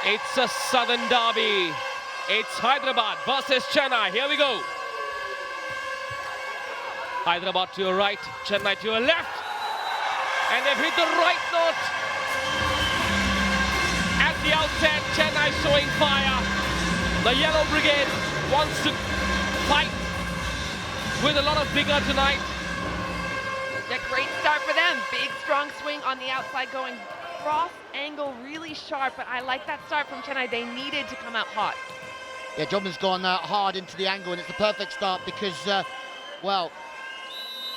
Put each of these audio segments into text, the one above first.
It's a southern derby. It's Hyderabad versus Chennai. Here we go. Hyderabad to your right, Chennai to your left. And they've hit the right note. At the outset, Chennai showing fire. The Yellow Brigade wants to fight with a lot of vigor tonight. Yeah, great start for them. Big, strong swing on the outside going cross angle, really sharp. But I like that start from Chennai. They needed to come out hot. Yeah, Jobman's gone hard into the angle, and it's the perfect start because, well,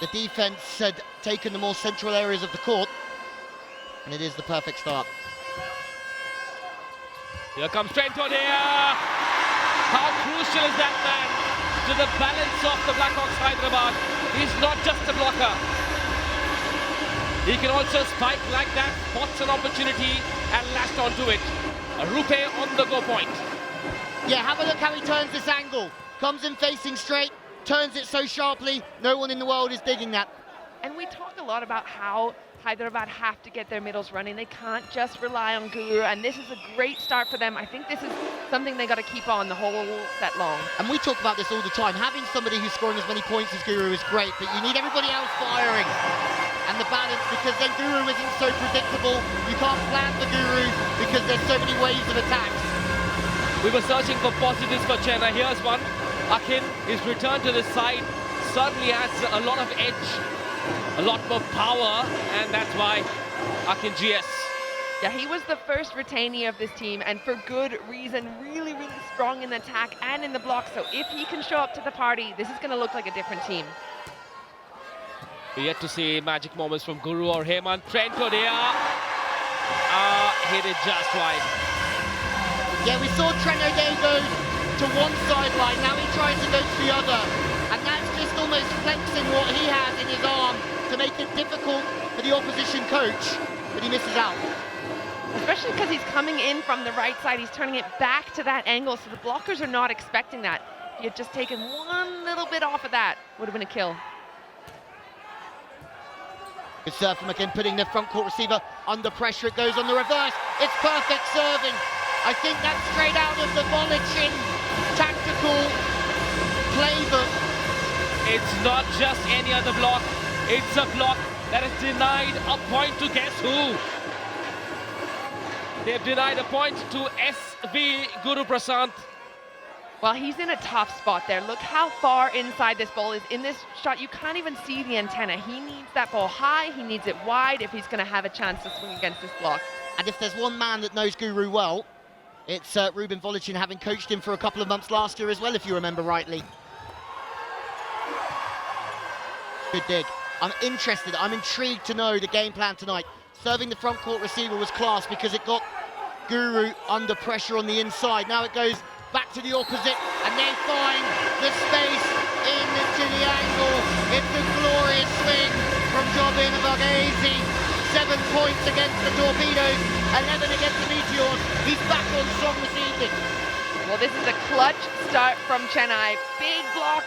the defense had taken the more central areas of the court, and it is the perfect start. Here comes Trento there. How crucial is that man to the balance of the Blackhawks Hyderabad? He's not just a blocker. He can also spike like that, spots an opportunity and lashed onto it. A RuPay on the go point. Yeah, have a look how he turns this angle. Comes in facing straight, turns it so sharply, no one in the world is digging that. And we talk a lot about how Hyderabad have to get their middles running. They can't just rely on Guru, and this is a great start for them. I think this is something they got to keep on the whole set long. And we talk about this all the time. Having somebody who's scoring as many points as Guru is great, but you need everybody else firing. And the balance, because then Guru isn't so predictable. You can't plan for Guru because there's so many waves of attacks. We were searching for positives for Chennai. Here's one. Akin, his return to the side certainly has a lot of edge, a lot more power, and that's why Akin GS. Yeah, he was the first retainee of this team, and for good reason. Really, really strong in the attack and in the block. So if he can show up to the party, this is going to look like a different team. We're yet to see magic moments from Guru or Hemant. Trento there. Hit it just wide. Yeah, we saw Trento there go to one sideline, now he tries to go to the other. And that's just almost flexing what he has in his arm to make it difficult for the opposition coach, but he misses out. Especially because he's coming in from the right side, he's turning it back to that angle, so the blockers are not expecting that. If he had just taken one little bit off of that, would have been a kill. Good serve from again, putting the front court receiver under pressure. It goes on the reverse. It's perfect serving. I think that's straight out of the Volleyball tactical playbook. It's not just any other block. It's a block that has denied a point to guess who? They've denied a point to SV Guru Prasant. Well, he's in a tough spot there. Look how far inside this ball is. In this shot, you can't even see the antenna. He needs that ball high, he needs it wide if he's going to have a chance to swing against this block. And if there's one man that knows Guru well, it's Ruben Volleyball, having coached him for a couple of months last year as well, if you remember rightly. Good dig. I'm interested, I'm intrigued to know the game plan tonight. Serving the front court receiver was class because it got Guru under pressure on the inside. Now it goes back to the opposite, and they find the space into the angle. It's a glorious swing from Jobin Vagazi. 7 points against the Torpedoes, 11 against the Meteors. He's back on song this evening. Well, this is a clutch start from Chennai. Big block,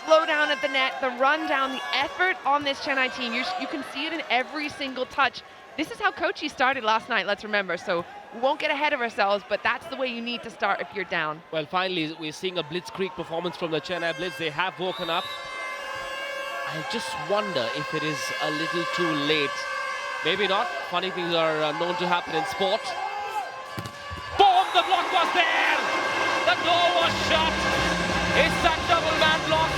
slow down at the net, the run down, the effort on this Chennai team. You can see it in every single touch. This is how Kochi started last night, let's remember. So we won't get ahead of ourselves, but that's the way you need to start if you're down. Well, finally, we're seeing a blitzkrieg performance from the Chennai Blitz. They have woken up. I just wonder if it is a little too late. Maybe not. Funny things are known to happen in sport. Boom! The block was there! The door was shut! It's that double man block.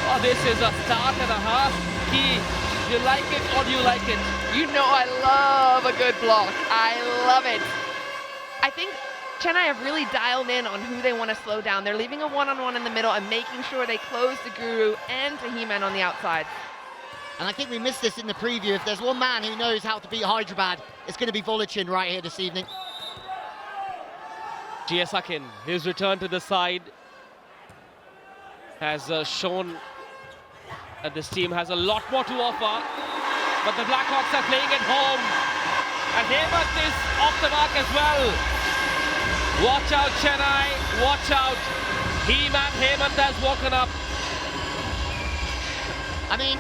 Oh, this is a start and a half. Key. Do you like it or do you like it? You know I love a good block. I love it. I think Chennai have really dialed in on who they want to slow down. They're leaving a one-on-one in the middle and making sure they close to Guru and to He-Man on the outside. And I think we missed this in the preview. If there's one man who knows how to beat Hyderabad, it's going to be Volleyball right here this evening. GS Akin, his return to the side has shown that this team has a lot more to offer. But the Blackhawks are playing at home. And Hemant is off the mark as well. Watch out, Chennai. Watch out. He-Man Hemant has woken up. I mean,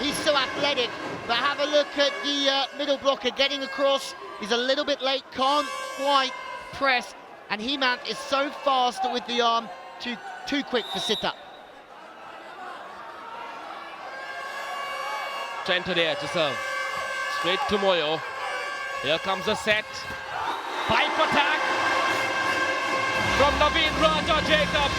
he's so athletic, but have a look at the middle blocker getting across. He's a little bit late, can't quite press, and Hemant is so fast with the arm, too quick for Sita. Trento there to serve. Straight to Moyo. Here comes a set. Pipe attack from Naveen Raja Jacob.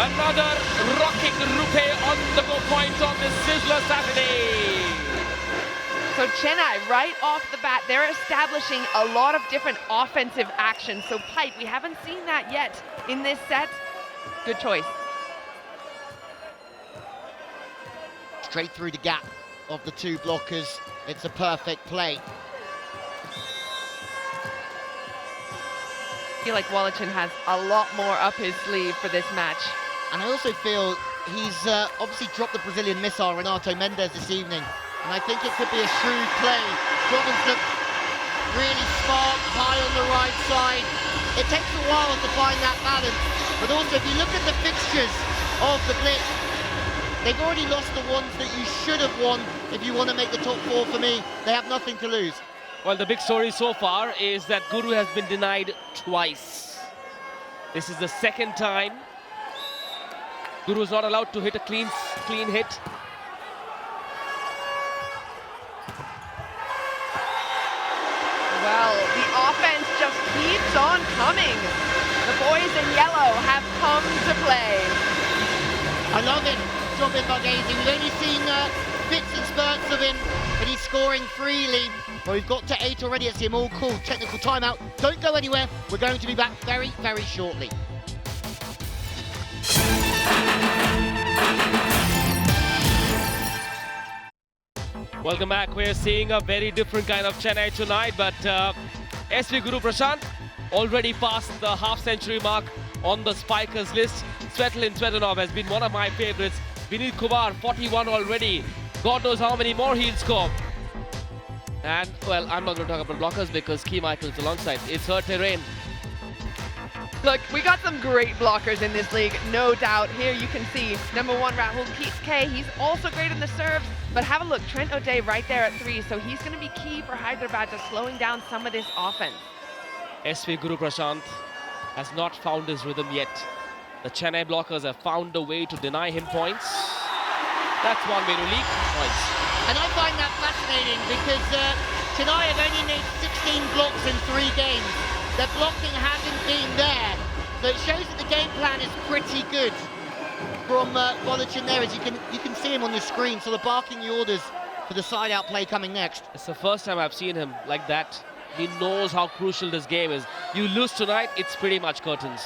Another rocking RuPay on the go point on this Sizzler Saturday. So Chennai, right off the bat, they're establishing a lot of different offensive actions. So pipe, we haven't seen that yet in this set. Good choice. Straight through the gap of the two blockers. It's a perfect play. I feel like Walichan has a lot more up his sleeve for this match. And I also feel he's obviously dropped the Brazilian missile, Renato Mendes, this evening. And I think it could be a shrewd play. Robbins looked really smart, high on the right side. It takes a while to find that balance. But also, if you look at the fixtures of the Blitz, they've already lost the ones that you should have won. If you want to make the top four, for me, they have nothing to lose. Well, the big story so far is that Guru has been denied twice. This is the second time Guru is not allowed to hit a clean hit. Well, the offense just keeps on coming. The boys in yellow have come to play. I love it, Robin Varghese. We've only seen bits and spurts of him, but he's scoring freely. Well, we've got to 8 already. It's him all called. Technical timeout. Don't go anywhere. We're going to be back very, very shortly. Welcome back. We're seeing a very different kind of Chennai tonight, but SV Guru Prashant already passed the half-century mark on the spikers list. Svetlin Tsvetanov has been one of my favorites. Vineet Kumar, 41 already. God knows how many more he'll score. And, well, I'm not going to talk about blockers because Key Michael's alongside. It's her terrain. Look, we got some great blockers in this league, no doubt. Here you can see number 1 Rahul K. He's also great in the serves, but have a look, Trent O'Day right there at 3, so he's going to be key for Hyderabad to slowing down some of this offense. SV Guru Prashant has not found his rhythm yet. The Chennai blockers have found a way to deny him points. That's one way to leak points. And I find that fascinating because Chennai have only made 16 blocks in 3 games. Their blocking hasn't been there. So it shows that the game plan is pretty good from Walichan there, as you can see him on the screen, sort of barking the orders for the side-out play coming next. It's the first time I've seen him like that. He knows how crucial this game is. You lose tonight, it's pretty much curtains.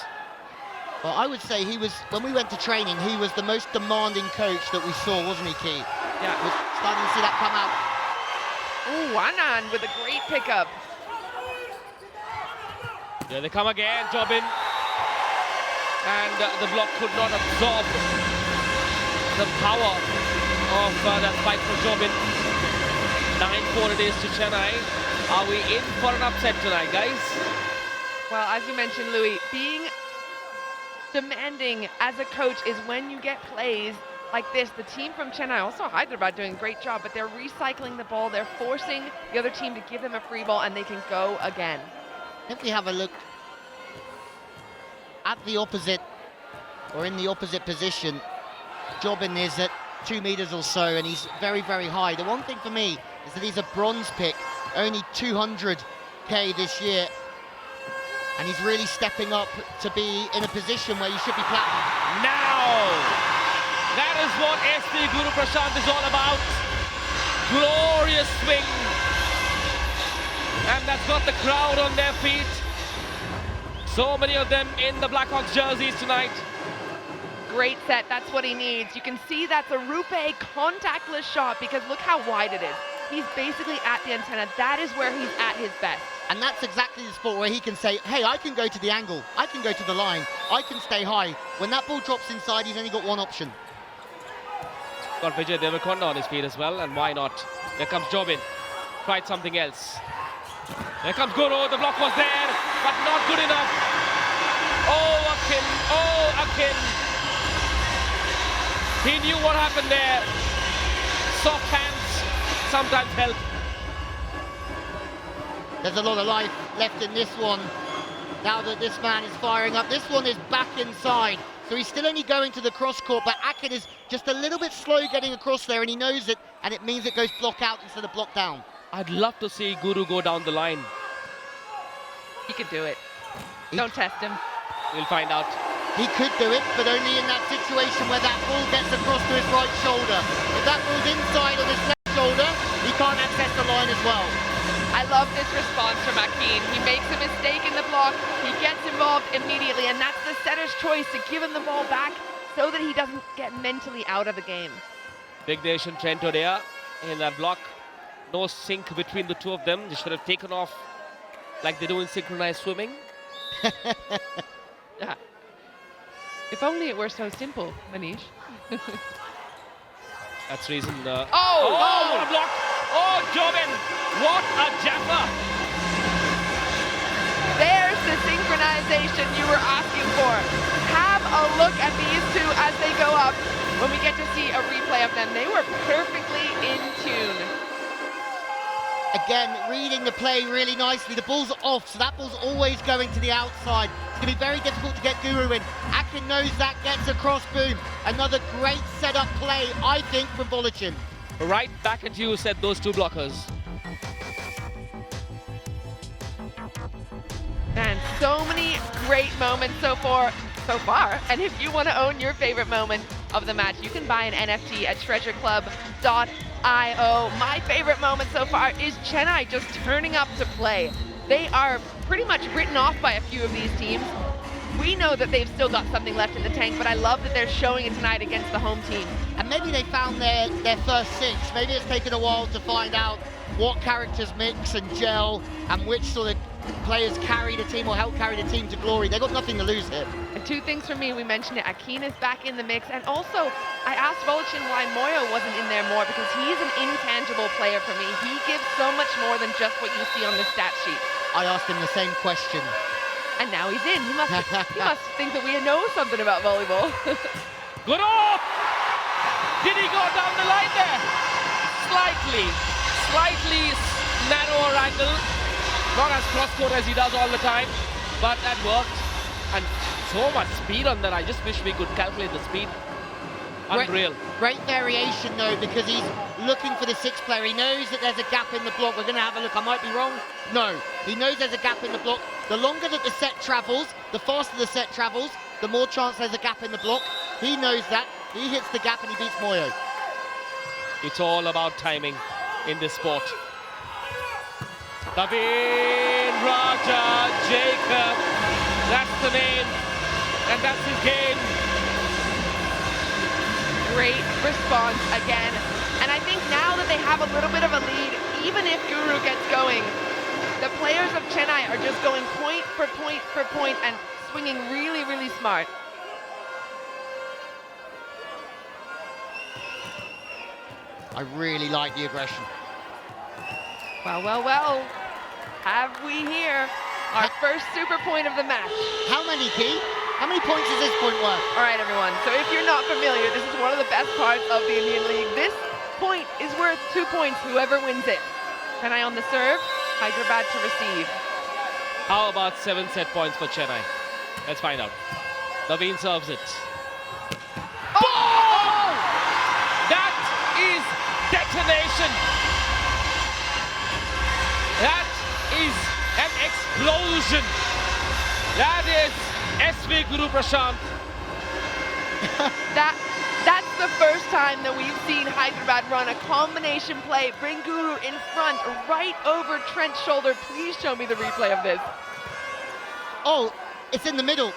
Well, I would say he was, when we went to training, he was the most demanding coach that we saw, wasn't he, Key? Yeah. We're starting to see that come out. Ooh, Anand with a great pickup. Here they come again, Jobin. And the block could not absorb the power of that spike from Jobin. 9-4 it is to Chennai. Are we in for an upset tonight, guys? Well, as you mentioned, Louis, being demanding as a coach is when you get plays like this. The team from Chennai, also Hyderabad, doing a great job, but they're recycling the ball. They're forcing the other team to give them a free ball, and they can go again. If we have a look at the opposite, or in the opposite position, Jobin is at 2 meters or so, and he's very, very high. The one thing for me is that he's a bronze pick, only 200k this year, and he's really stepping up to be in a position where you should be platinum. Now, that is what SV Guru Prashant is all about. Glorious swing. And that's got the crowd on their feet. So many of them in the Blackhawks jerseys tonight. Great set, that's what he needs. You can see that's a RuPay contactless shot because look how wide it is. He's basically at the antenna. That is where he's at his best. And that's exactly the sport where he can say, hey, I can go to the angle, I can go to the line, I can stay high. When that ball drops inside, he's only got one option. Got Vijay Devarakonda on his feet as well, and why not? There comes Jobin. Tried something else. There comes Guru, the block was there, but not good enough. Oh, Akin. He knew what happened there. Soft hands sometimes help. There's a lot of life left in this one. Now that this man is firing up, this one is back inside. So he's still only going to the cross court, but Akin is just a little bit slow getting across there, and he knows it, and it means it goes block out instead of block down. I'd love to see Guru go down the line. He could do it. Don't test him. We'll find out. He could do it, but only in that situation where that ball gets across to his right shoulder. If that ball's inside on his left shoulder, he can't access the line as well. I love this response from Akin. He makes a mistake in the block, he gets involved immediately, and that's the setter's choice, to give him the ball back so that he doesn't get mentally out of the game. Big nation Trent Odea in that block. No sync between the two of them. They should have taken off like they do in synchronized swimming. Yeah. If only it were so simple, Manish. That's reason. Oh! What a block! Oh, Jobin! What a jaffa! There's the synchronization you were asking for. Have a look at these two as they go up. When we get to see a replay of them, they were perfectly in tune. Again, reading the play really nicely. The ball's off, so that ball's always going to the outside. It's going to be very difficult to get Guru in. Akin knows that, gets across, boom. Another great setup play, I think, from Volleyball. Right back at you, said those two blockers. Man, so many great moments so far. And if you want to own your favorite moment of the match, you can buy an NFT at treasureclub.io. My favorite moment so far is Chennai just turning up to play. They are pretty much written off by a few of these teams. We know that they've still got something left in the tank, but I love that they're showing it tonight against the home team. And maybe they found their first six. Maybe it's taken a while to find out what characters mix and gel and which sort of players carry the team or help carry the team to glory. They've got nothing to lose here. And two things for me, we mentioned it, Akin is back in the mix, and also I asked Volleyball why Moyo wasn't in there more, because he's an intangible player for me. He gives so much more than just what you see on the stat sheet. I asked him the same question. And now he's in. He must think that we know something about volleyball. Good off! Did he go down the line there? Slightly narrower angle. Not as cross-court as he does all the time, but that worked. And so much speed on that. I just wish we could calculate the speed. Unreal. Great variation though, because he's looking for the sixth player. He knows that there's a gap in the block. We're going to have a look. I might be wrong. No, he knows there's a gap in the block. The longer that the set travels, the faster the set travels, the more chance there's a gap in the block. He knows that. He hits the gap and he beats Moyo. It's all about timing in this sport. Naveen Raja Jacob, that's the name, and that's his game. Great response again. And I think now that they have a little bit of a lead, even if Guru gets going, the players of Chennai are just going point for point for point and swinging really, really smart. I really like the aggression. Well. Have we here our first super point of the match? How many, Key? How many points is this point worth? All right, everyone. So if you're not familiar, this is one of the best parts of the Indian League. This point is worth 2 points, whoever wins it. Chennai on the serve, Hyderabad to receive. How about 7 set points for Chennai? Let's find out. Naveen serves it. Oh! That is detonation. That is an explosion. That is SV Guru Prashant. That's the first time that we've seen Hyderabad run a combination play, bring Guru in front, right over Trent's shoulder. Please show me the replay of this. Oh, it's in the middle.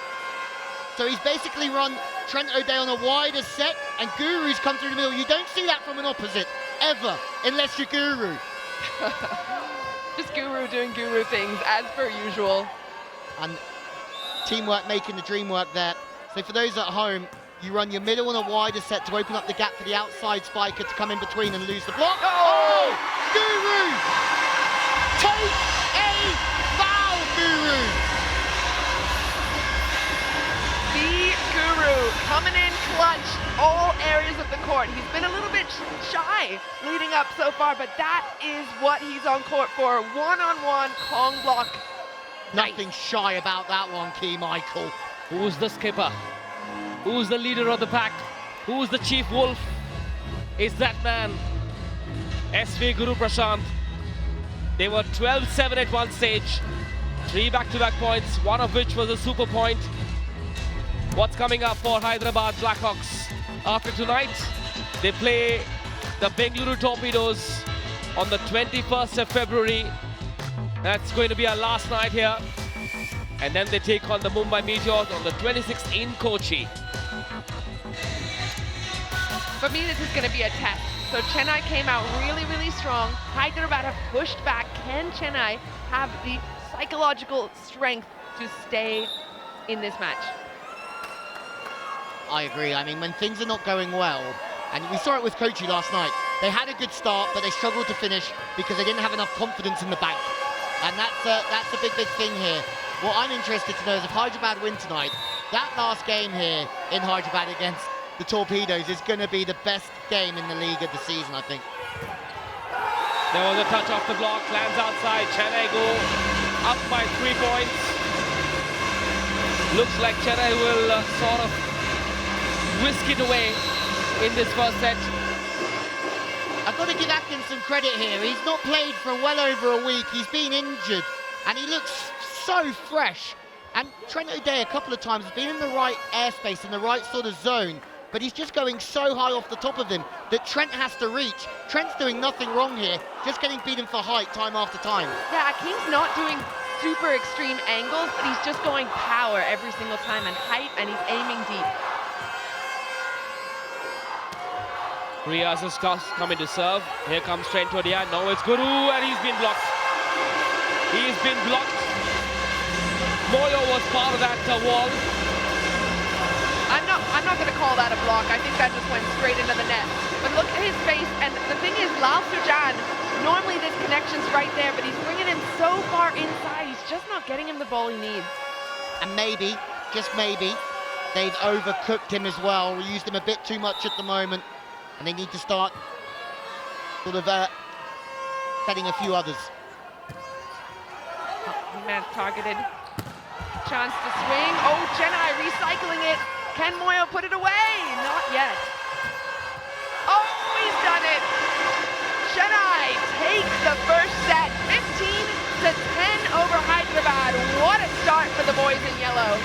So he's basically run Trent O'Day on a wider set, and Guru's come through the middle. You don't see that from an opposite, ever, unless you're Guru. Just Guru doing Guru things, as per usual. And teamwork making the dream work there. So for those at home, you run your middle on a wider set to open up the gap for the outside spiker to come in between and lose the block. Oh! Guru! Take a foul, Guru! The Guru coming in clutch, all areas of the court. He's been a little bit shy leading up so far, but that is what he's on court for. One-on-one Kong block. Nothing shy about that one, Key Michael. Who's the skipper? Who's the leader of the pack? Who's the chief wolf? Is that man SV Guru Prashant. They were 12-7 at one stage. 3 back-to-back points, one of which was a super point. What's coming up for Hyderabad Blackhawks? After tonight, they play the Bengaluru Torpedoes on the 21st of February. That's going to be our last night here. And then they take on the Mumbai Meteors on the 26th in Kochi. For me, this is going to be a test. So Chennai came out really, really strong. Hyderabad have pushed back. Can Chennai have the psychological strength to stay in this match? I agree. I mean, when things are not going well, and we saw it with Kochi last night, they had a good start, but they struggled to finish because they didn't have enough confidence in the bank. And that's a big, big thing here. What I'm interested to know is if Hyderabad win tonight, that last game here in Hyderabad against the Torpedoes is going to be the best game in the league of the season, I think. There was a touch off the block, lands outside. Chennai go up by 3 points. Looks like Chennai will sort of whisk it away in this first set. I've got to give Atkins some credit here. He's not played for well over a week. He's been injured, and he looks so fresh. And Trent O'Day a couple of times has been in the right airspace, in the right sort of zone, but he's just going so high off the top of him that Trent has to reach. Trent's doing nothing wrong here, just getting beaten for height time after time. Yeah, Akim's not doing super extreme angles, but he's just going power every single time and height, and he's aiming deep. Riaz is coming to serve. Here comes Trent O'Day. Now it's Guru, and he's been blocked. He's been blocked. Moyo was part of that wall. I'm not going to call that a block. I think that just went straight into the net. But look at his face, and the thing is, Lal Sujan, normally this connection's right there, but he's bringing him so far inside, he's just not getting him the ball he needs. And maybe, just maybe, they've overcooked him as well. We used him a bit too much at the moment, and they need to start sort of setting a few others. Man targeted. Chance to swing. Oh, Chennai recycling it. Can Moyo put it away? Not yet. Oh, he's done it. Chennai takes the first set, 15-10 over Hyderabad. What a start for the boys in yellow.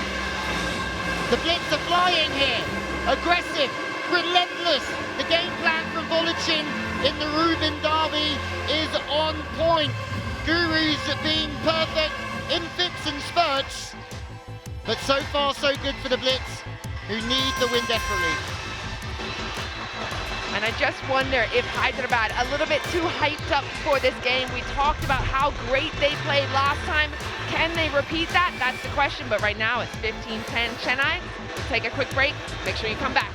The Blitz are flying here. Aggressive, relentless. The game plan from Volleyball in the Reuben Derby is on point. Gurus being perfect in fits and spurts. But so far, so good for the Blitz, who need the win desperately. And I just wonder if Hyderabad, a little bit too hyped up for this game. We talked about how great they played last time. Can they repeat that? That's the question, but right now it's 15-10 Chennai. Take a quick break, make sure you come back.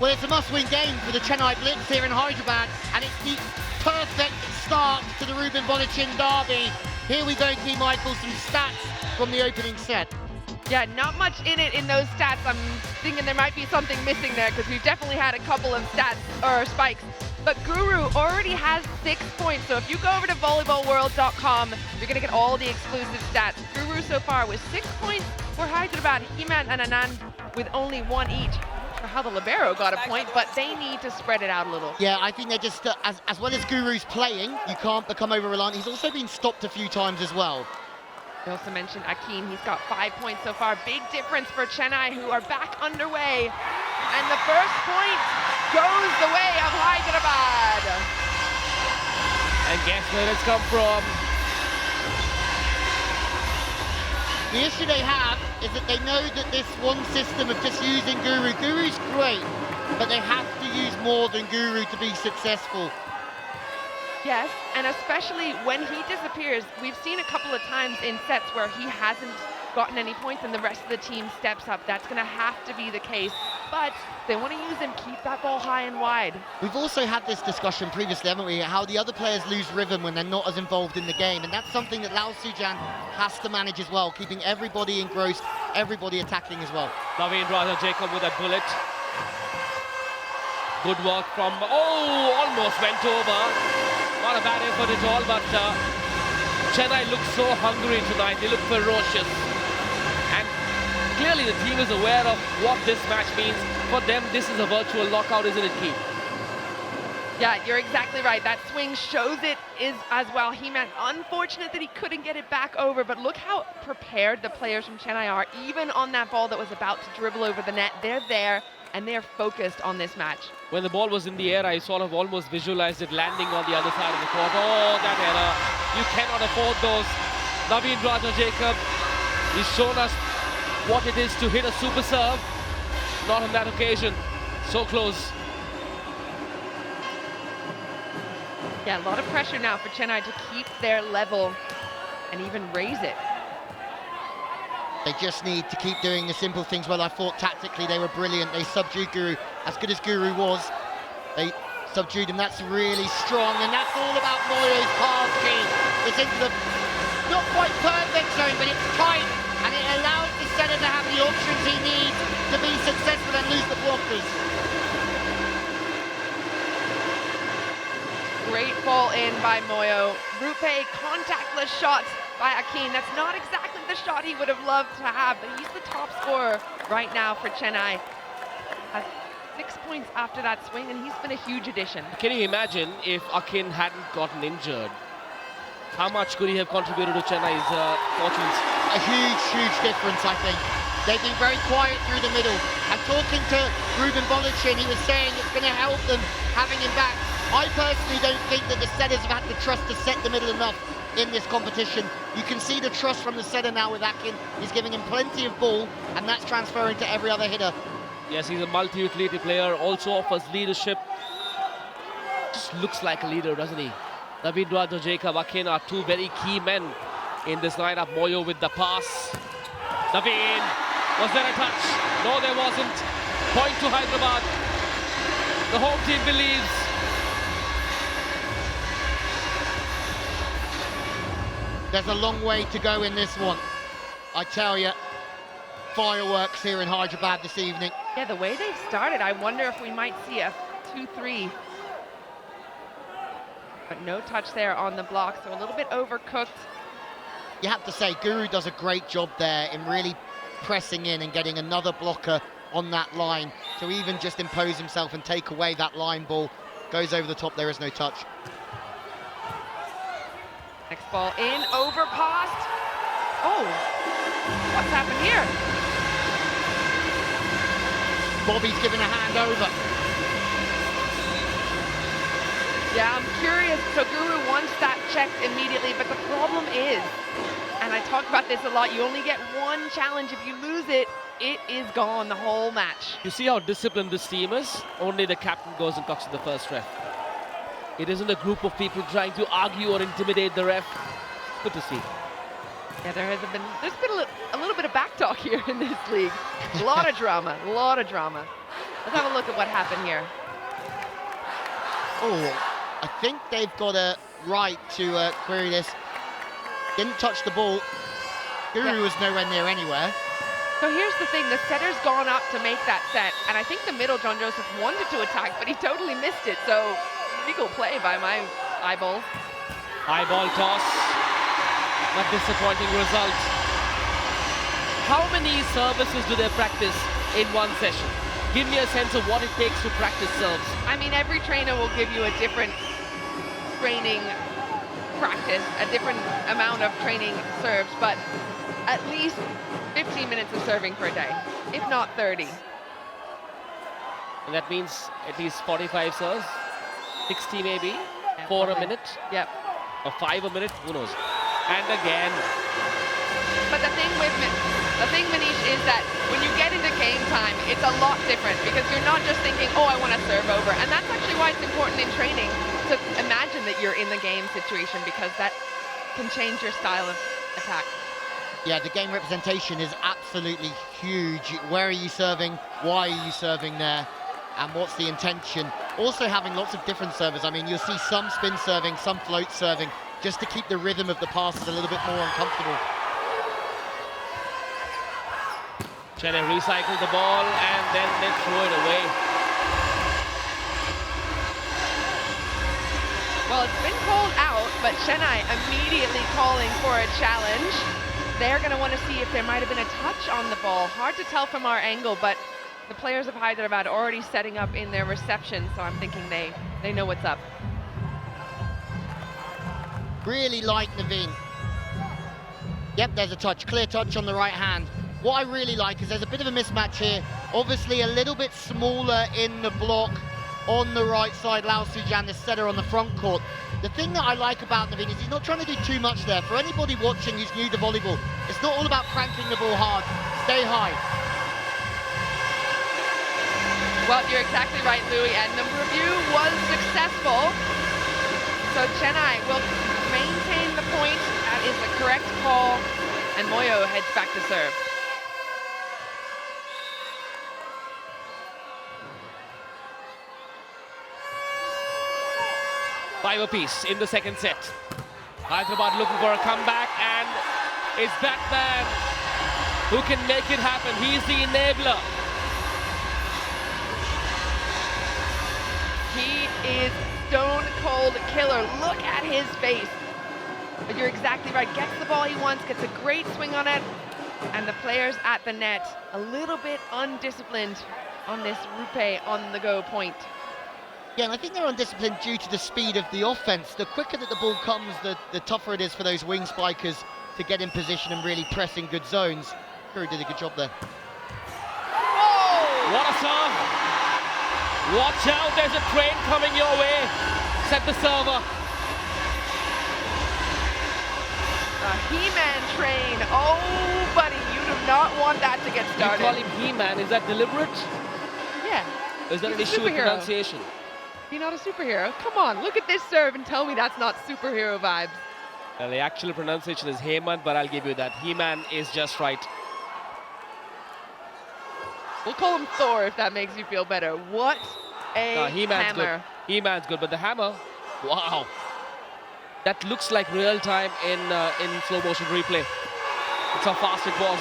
Well, it's a must-win game for the Chennai Blitz here in Hyderabad, and it's the perfect start to the Reuben Volleyball Derby. Here we go, Key Michael, some stats from the opening set. Yeah, not much in it in those stats. I'm thinking there might be something missing there because we've definitely had a couple of stats or spikes. But Guru already has 6 points, so if you go over to volleyballworld.com, you're going to get all the exclusive stats. Guru so far with 6 points for Hyderabad, Himan and Anand with only 1 each. How the libero got a point, but they need to spread it out a little. Yeah, I think they're just, as well as Guru's playing, you can't become over-reliant. He's also been stopped a few times as well. We also mentioned Akeem, he's got 5 points so far. Big difference for Chennai, who are back underway. And the first point goes the way of Hyderabad. And guess where it's come from? The issue they have is that they know that this one system of just using Guru's great, but they have to use more than Guru to be successful. Yes, and especially when he disappears, we've seen a couple of times in sets where he hasn't gotten any points and the rest of the team steps up. That's going to have to be the case but they want to use him, keep that ball high and wide. We've also had this discussion previously, haven't we? How the other players lose rhythm when they're not as involved in the game. And that's something that Lao Sujan has to manage as well, keeping everybody engrossed, everybody attacking as well. Ravindra Jacob with that bullet. Good work from, almost went over. Not a bad effort at all, but Chennai looks so hungry tonight. They look ferocious. And clearly the team is aware of what this match means. For them, this is a virtual knockout, isn't it, Keith? Yeah, you're exactly right. That swing shows it is as well. He meant unfortunate that he couldn't get it back over, but look how prepared the players from Chennai are. Even on that ball that was about to dribble over the net, they're there and they're focused on this match. When the ball was in the air, I sort of almost visualized it landing on the other side of the court. Oh, that error. You cannot afford those. Naveen Raja Jacob, he's shown us what it is to hit a super serve. Not on that occasion. So close. Yeah, a lot of pressure now for Chennai to keep their level and even raise it. They just need to keep doing the simple things well. I thought tactically they were brilliant. They subdued Guru. As good as Guru was, they subdued him. That's really strong, and that's all about Moyo's pass key. It's into the not quite perfect zone, but it's tight, and it allows the setter to have the options he needs to be successful and lose the blockers. Great ball in by Moyo. RuPay contactless shots by Akin. That's not exactly the shot he would have loved to have, but he's the top scorer right now for Chennai. Has 6 points after that swing, and he's been a huge addition. Can you imagine if Akin hadn't gotten injured? How much could he have contributed to Chennai's fortunes? A huge difference, I think. They've been very quiet through the middle. And talking to Ruben Bolichin, he was saying it's going to help them having him back. I personally don't think that the setters have had the trust to set the middle enough in this competition. You can see the trust from the setter now with Akin. He's giving him plenty of ball, and that's transferring to every other hitter. Yes, he's a multi-utility player, also offers leadership. Just looks like a leader, doesn't he? Ravindra Jacob, Akin are two very key men in this lineup. Moyo with the pass. Naveen, was there a touch? No, there wasn't. Point to Hyderabad. The home team believes. There's a long way to go in this one. I tell you, fireworks here in Hyderabad this evening. Yeah, the way they've started, I wonder if we might see a 2-3. But no touch there on the block, so a little bit overcooked. You have to say, Guru does a great job there in really pressing in and getting another blocker on that line to even just impose himself and take away that line ball. Goes over the top, there is no touch. Next ball in, overpassed. Oh, what's happened here? Bobby's given a hand over. Yeah, I'm curious. So Guru wants that checked immediately, but the problem is, and I talk about this a lot, you only get one challenge. If you lose it, it is gone the whole match. You see how disciplined this team is? Only the captain goes and talks to the first ref. It isn't a group of people trying to argue or intimidate the ref. Good to see. Yeah, there's been a little bit of back talk here in this league. A lot of drama, a lot of drama. Let's have a look at what happened here. Oh, I think they've got a right to query this. Didn't touch the ball. Guru was nowhere near anywhere. So here's the thing, the setter's gone up to make that set, and I think the middle, John Joseph, wanted to attack, but he totally missed it, so legal play by my eyeballs. Eyeball toss. A disappointing result. How many services do they practice in one session? Give me a sense of what it takes to practice serves. I mean, every trainer will give you a different training practice, a different amount of training serves, but at least 15 minutes of serving per day, if not 30. And that means at least 45 serves, 60 maybe, Yeah, 4 a probably. minute, Yep. or 5 a minute, who knows. And again, But the thing, Manish, is that when you get into game time, it's a lot different because you're not just thinking, oh, I want to serve over. And that's actually why it's important in training to imagine that you're in the game situation, because that can change your style of attack. Yeah, the game representation is absolutely huge. Where are you serving? Why are you serving there? And what's the intention? Also having lots of different servers. I mean, you'll see some spin serving, some float serving, just to keep the rhythm of the passes a little bit more uncomfortable. Chennai recycled the ball and then they throw it away. Well, it's been called out, but Chennai immediately calling for a challenge. They're going to want to see if there might have been a touch on the ball. Hard to tell from our angle, but the players of Hyderabad already setting up in their reception, so I'm thinking they know what's up. Really like Naveen. Yep, there's a touch, clear touch on the right hand. What I really like is there's a bit of a mismatch here. Obviously a little bit smaller in the block on the right side. Lao Sujan, the setter on the front court. The thing that I like about Naveen is he's not trying to do too much there. For anybody watching who's new to volleyball, it's not all about cranking the ball hard. Stay high. Well, you're exactly right, Louis, and the review was successful. So Chennai will maintain the point. That is the correct call, and Moyo heads back to serve. Five apiece in the second set. Hyderabad looking for a comeback, and it's that man who can make it happen. He's the enabler. He is stone cold killer. Look at his face. But you're exactly right. Gets the ball he wants, gets a great swing on it, and the players at the net a little bit undisciplined on this RuPay on the go point. Yeah, and I think they're undisciplined due to the speed of the offense. The quicker that the ball comes, the tougher it is for those wing spikers to get in position and really press in good zones. Guru did a good job there. Oh! What a serve! Watch out, there's a train coming your way, said the server. A He-Man train. Oh, buddy, you do not want that to get started. You call him He-Man, is that deliberate? Yeah. Is that an He's a issue with superhero. pronunciation? You're not a superhero. Come on, look at this serve and tell me that's not superhero vibes. Well, the actual pronunciation is Heyman, but I'll give you that. He-Man is just right. We'll call him Thor if that makes you feel better. What a He-Man's hammer. good. He-Man's good, but the hammer, wow. That looks like real time in slow motion replay. That's how fast it was.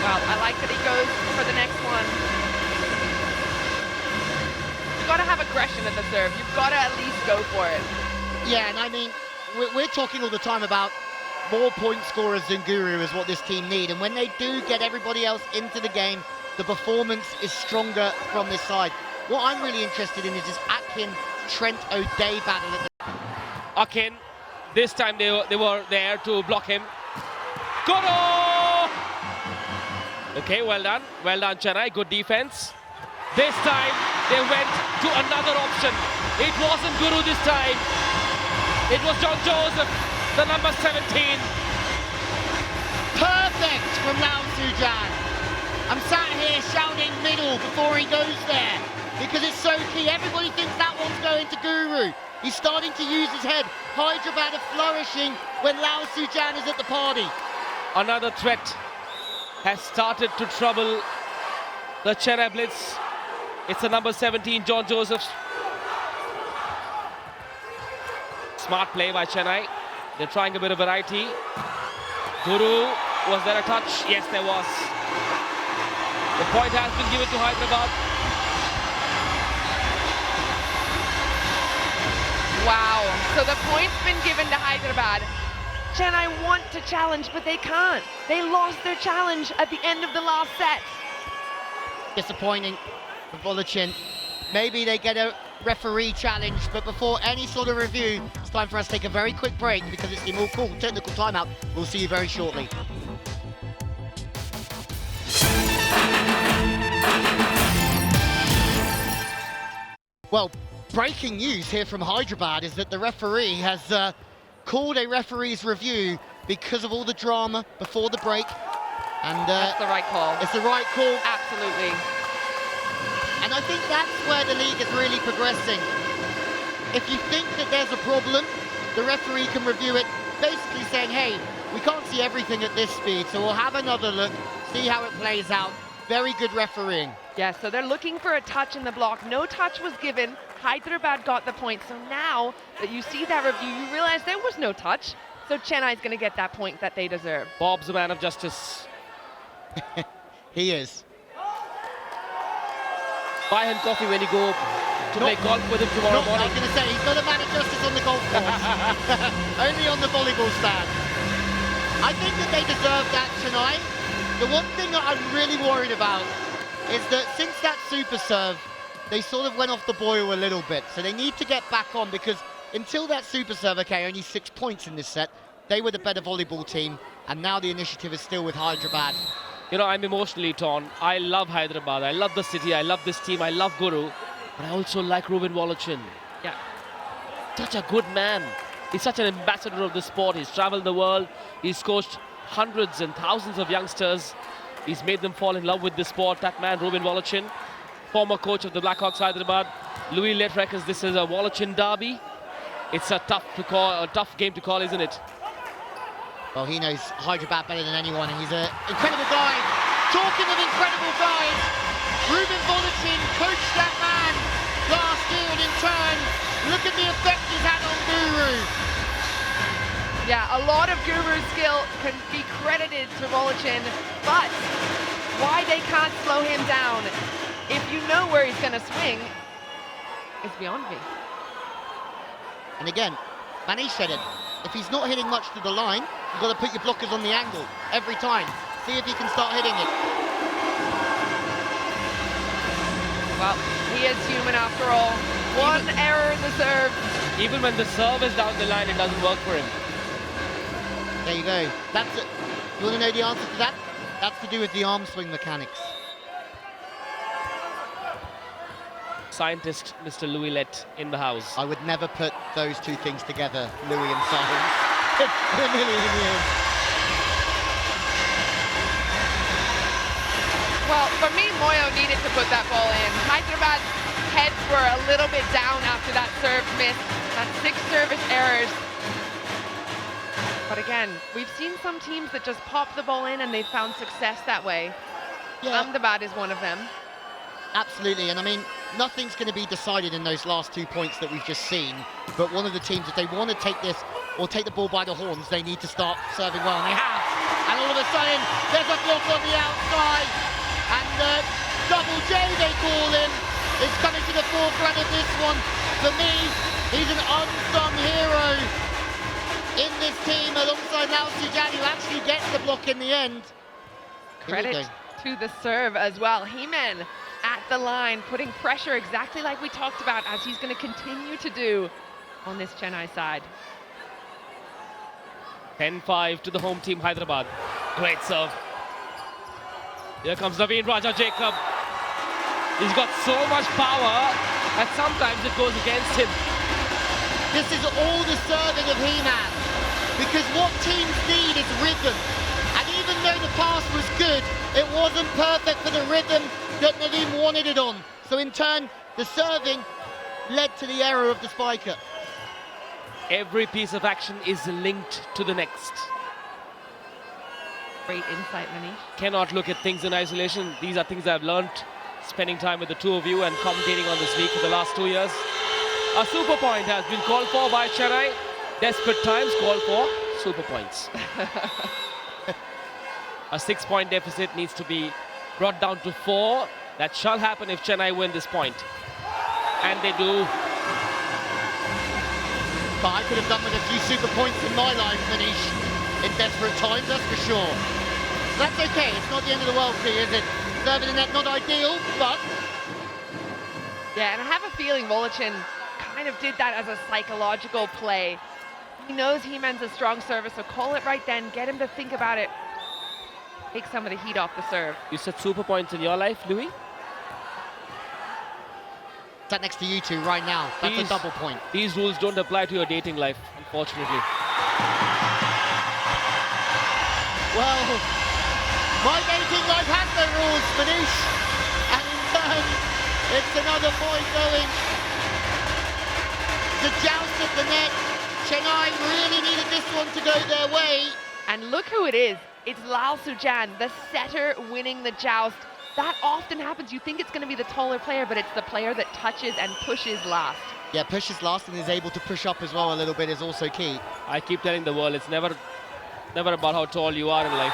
Well, I like that he goes for the next one. You've got to have aggression at the serve. You've got to at least go for it. Yeah, and I mean, we're talking all the time about more point scorers than Guru is what this team need. And when they do get everybody else into the game, the performance is stronger from this side. What I'm really interested in is this Atkin-Trent O'Day battle. Akin, this time they were there to block him. Guru! Okay, well done. Well done, Chennai. Good defense. This time they went to another option. It wasn't Guru this time. It was John Joseph, the number 17. Perfect from Lao Sujan. I'm sat here shouting middle before he goes there because it's so key. Everybody thinks that one's going to Guru. He's starting to use his head. Hyderabad are flourishing when Lao Sujan is at the party. Another threat has started to trouble the Chennai Blitz. It's the number 17, John Joseph. Smart play by Chennai. They're trying a bit of variety. Guru, was there a touch? Yes, there was. The point has been given to Hyderabad. Wow. So the point's been given to Hyderabad. Chennai want to challenge, but they can't. They lost their challenge at the end of the last set. Disappointing for Volleyball. Maybe they get a referee challenge, but before any sort of review, it's time for us to take a very quick break because it's the more cool technical timeout. We'll see you very shortly. Well, breaking news here from Hyderabad is that the referee has called a referee's review because of all the drama before the break. And That's the right call. it's the right call. Absolutely. And I think that's where the league is really progressing. If you think that there's a problem, the referee can review it basically saying, hey, we can't see everything at this speed, so we'll have another look, see how it plays out. Very good refereeing. Yeah, so they're looking for a touch in the block. No touch was given. Hyderabad got the point. So now that you see that review, you realize there was no touch. So Chennai's going to get that point that they deserve. Bob's the man of justice. He is. Buy him coffee when you go to play golf with him tomorrow I morning. was going to say, he's not a man of justice on the golf course. Only on the volleyball stand. I think that they deserve that tonight. The one thing that I'm really worried about is that since that super serve, they sort of went off the boil a little bit. So they need to get back on, because until that super serve, okay, only 6 points in this set, they were the better volleyball team, and now the initiative is still with Hyderabad. You know, I'm emotionally torn. I love Hyderabad. I love the city. I love this team. I love Guru. But I also like Ruben Volochin. Yeah. Such a good man. He's such an ambassador of the sport. He's traveled the world. He's coached hundreds and thousands of youngsters. He's made them fall in love with the sport. That man, Ruben Volochin, former coach of the Blackhawks Hyderabad. Louis Lett reckons this is a Volochin derby. It's a tough game to call, isn't it? Well, he knows Hyderabad better than anyone, and he's an incredible guy. Talking of incredible guys, Ruben Volochin coached that man last year, and in turn, look at the effect he's had on Guru. Yeah, a lot of Guru's skill can be credited to Volochin, but why they can't slow him down, if you know where he's going to swing, is beyond me. And again, Manish said it, if he's not hitting much to the line, you've got to put your blockers on the angle every time. See if he can start hitting it. Well, he is human after all. One error in the serve. Even when the serve is down the line, it doesn't work for him. There you go. That's it. You want to know the answer to that? That's to do with the arm swing mechanics. Scientist Mr. Louis Lett in the house. I would never put those two things together, Louis and science, in a million years. Well, for me, Moyo needed to put that ball in. Hyderabad's heads were a little bit down after that serve miss. That's 6 service errors. But again, we've seen some teams that just pop the ball in and they've found success that way. Yeah. Ahmedabad is one of them. Absolutely, and I mean, nothing's going to be decided in those last 2 points that we've just seen, but one of the teams, if they want to take this, or take the ball by the horns, they need to start serving well, and they have. And all of a sudden, there's a block on the outside, and Double J, they call him, is coming to the forefront of this one. For me, he's an unsung hero in this team, alongside Lao Sujan, who actually gets the block in the end. Credit to the serve as well. He-Man at the line, putting pressure exactly like we talked about, as he's going to continue to do on this Chennai side. 10-5 to the home team, Hyderabad. Great serve. Here comes Naveen Raja Jacob. He's got so much power that sometimes it goes against him. This is all the serving of He-Man, because what teams need is rhythm. And even though the pass was good, it wasn't perfect for the rhythm that Nadeem wanted it on. So in turn, the serving led to the error of the spiker. Every piece of action is linked to the next. Great insight, Manish. Cannot look at things in isolation. These are things I've learned spending time with the two of you and commentating on this league for the last 2 years. A super point has been called for by Chennai. Desperate times call for super points. A 6-point deficit needs to be brought down to 4. That shall happen if Chennai win this point. And they do. But I could have done with a few super points in my life, Manish, in desperate times, that's for sure. That's okay, it's not the end of the world for you, is it? Serving the net, not ideal, but... Yeah, and I have a feeling Volochin kind of did that as a psychological play. He knows He-Man's a strong server, so call it right then, get him to think about it. Take some of the heat off the serve. You said super points in your life, Louis? Sat next to you two right now, that's a double point. These rules don't apply to your dating life, unfortunately. Well, my dating life has no rules, Manish. And in turn, it's another point going. The joust at the net. Chennai really needed this one to go their way. And look who it is. It's Lal Sujan, the setter winning the joust. That often happens. You think it's going to be the taller player, but it's the player that touches and pushes last. Yeah, pushes last and is able to push up as well a little bit is also key. I keep telling the world, it's never about how tall you are in life.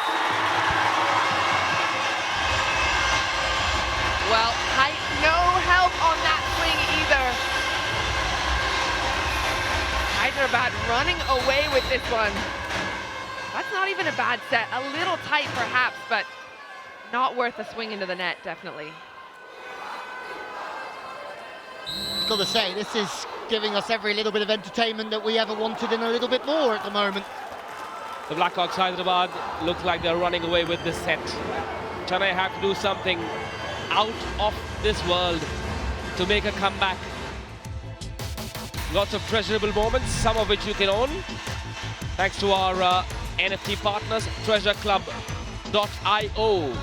Well, height, no help on that swing either. Hyderabad running away with this one. That's not even a bad set. A little tight perhaps, but not worth a swing into the net, definitely. I've got to say, this is giving us every little bit of entertainment that we ever wanted and a little bit more at the moment. The Blackhawks Hyderabad look like they're running away with this set. Chennai have to do something out of this world to make a comeback. Lots of treasurable moments, some of which you can own, thanks to our NFT partners, treasureclub.io.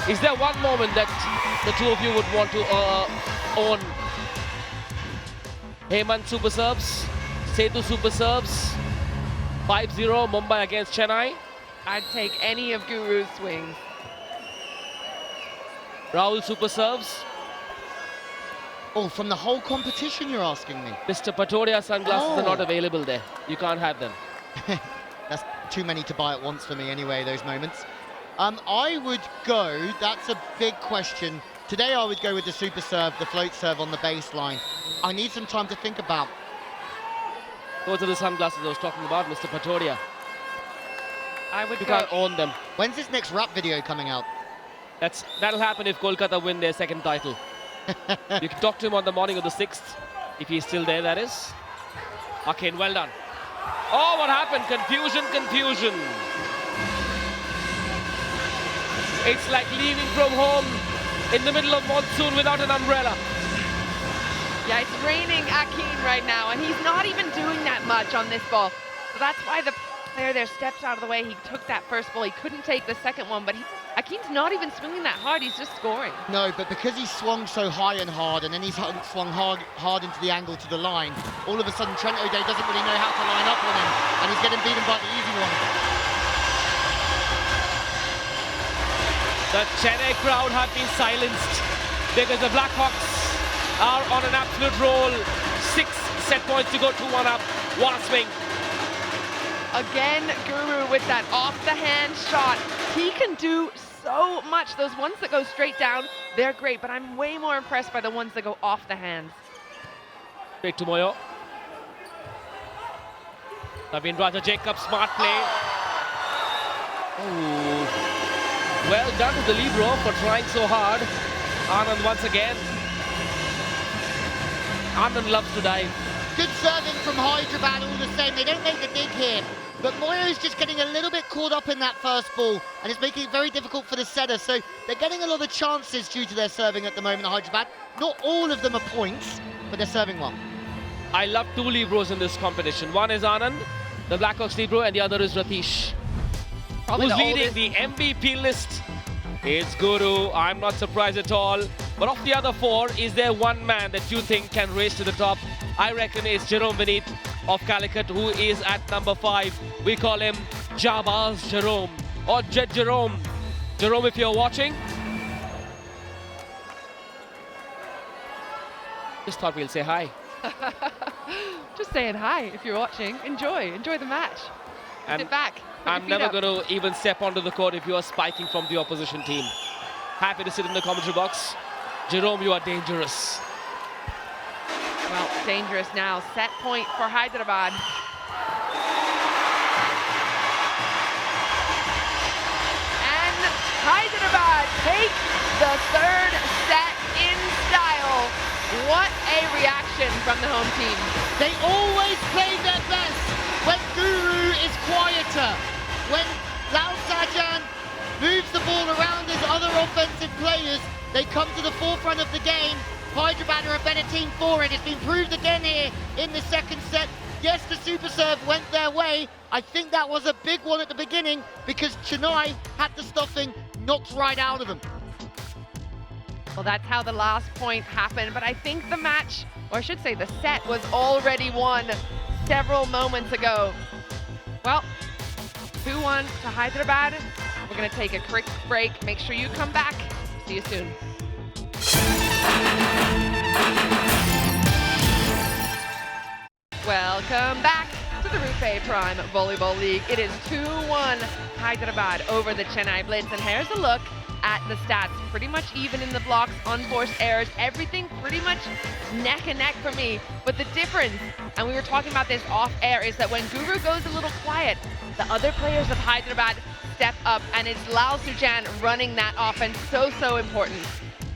Is there one moment that the two of you would want to own? Hemant Super Serves, Setu Super Serves, 5-0 Mumbai against Chennai. I'd take any of Guru's swings. Rahul Super Serves. Oh, from the whole competition you're asking me? Mr. Patodia sunglasses are not available there. You can't have them. That's too many to buy at once for me anyway, those moments. I would go, that's a big question. Today I would go with the super serve, the float serve on the baseline. I need some time to think about. Those are the sunglasses I was talking about, Mr. Patodia. You can't own them. When's this next rap video coming out? That'll happen if Kolkata win their second title. You can talk to him on the morning of the 6th, if he's still there, that is. Akin, well done. Oh, what happened? Confusion. It's like leaving from home in the middle of monsoon without an umbrella. Yeah, it's raining Akin right now, and he's not even doing that much on this ball. So that's why the player there steps out of the way. He took that first ball. He couldn't take the second one, but Akin's not even swinging that hard. He's just scoring. No, but because he swung so high and hard, and then he's swung hard into the angle to the line, all of a sudden Trent O'Day doesn't really know how to line up on him, and he's getting beaten by the easy one. The Chennai crowd have been silenced because the Blackhawks are on an absolute roll. 6 set points to go, 2-1 up. What a swing. Again, Guru with that off-the-hand shot. He can do so much. Those ones that go straight down, they're great, but I'm way more impressed by the ones that go off the hands. Straight to Moyo. Naveen Raja Jacob, smart play. Oh. Well done to the libero for trying so hard. Anand once again. Anand loves to dive. Good serving from Hyderabad all the same. They don't make the dig here. But Moyo's just getting a little bit caught up in that first ball, and it's making it very difficult for the setter. So they're getting a lot of chances due to their serving at the moment, Hyderabad. Not all of them are points, but they're serving well. I love two liberos in this competition. One is Anand, the Blackhawks libero, and the other is Ratish. Who's leading the MVP list? It's Guru. I'm not surprised at all. But of the other 4, is there one man that you think can race to the top? I reckon it's Jerome Vinit of Calicut, who is at number 5. We call him Jabaz Jerome, or Jet Jerome. Jerome, if you're watching, just thought we'll say hi. Just saying hi if you're watching. Enjoy the match. And sit back. I'm never going to even step onto the court if you are spiking from the opposition team. Happy to sit in the commentary box. Jerome, you are dangerous. Well, dangerous now. Set point for Hyderabad. And Hyderabad take the 3rd set in style. What a reaction from the home team. They always play their best when Guru is quieter. When Lal Sajan moves the ball around his other offensive players, they come to the forefront of the game. Hyderabad are a better team for it. It's been proved again here in the second set. Yes, the super serve went their way. I think that was a big one at the beginning because Chennai had the stuffing knocked right out of them. Well, that's how the last point happened, but I think the match, or I should say the set, was already won. several moments ago. Well, 2-1 to Hyderabad. We're going to take a quick break. Make sure you come back. See you soon. Welcome back to the RuPay Prime Volleyball League. It is 2-1 Hyderabad over the Chennai Blitz. And here's a look at the stats. Pretty much even in the blocks, unforced errors, everything pretty much neck and neck for me. But the difference, and we were talking about this off air, is that when Guru goes a little quiet, the other players of Hyderabad step up, and it's Lal Sujan running that offense. So important.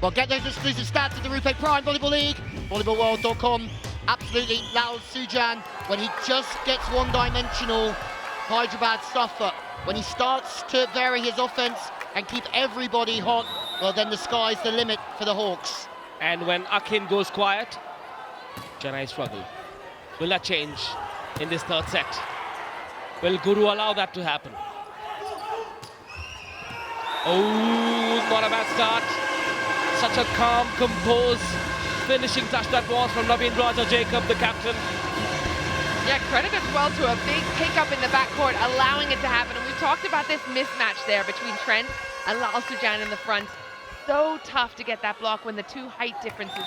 Well, get those exclusive stats at the RuPay Prime Volleyball League, volleyballworld.com. Absolutely, Lal Sujan, when he just gets one-dimensional Hyderabad suffer. When he starts to vary his offense and keep everybody hot, well, then the sky's the limit for the Hawks. And when Akin goes quiet, Chennai struggle. Will that change in this third set? Will Guru allow that to happen? Oh, not a bad start. Such a calm, composed finishing touch that was from Naveen Raja Jacob, the captain. Yeah, credit as well to a big pickup in the backcourt, allowing it to happen. And we talked about this mismatch there between Trent and Lal Sujan in the front. So tough to get that block when the two height difference is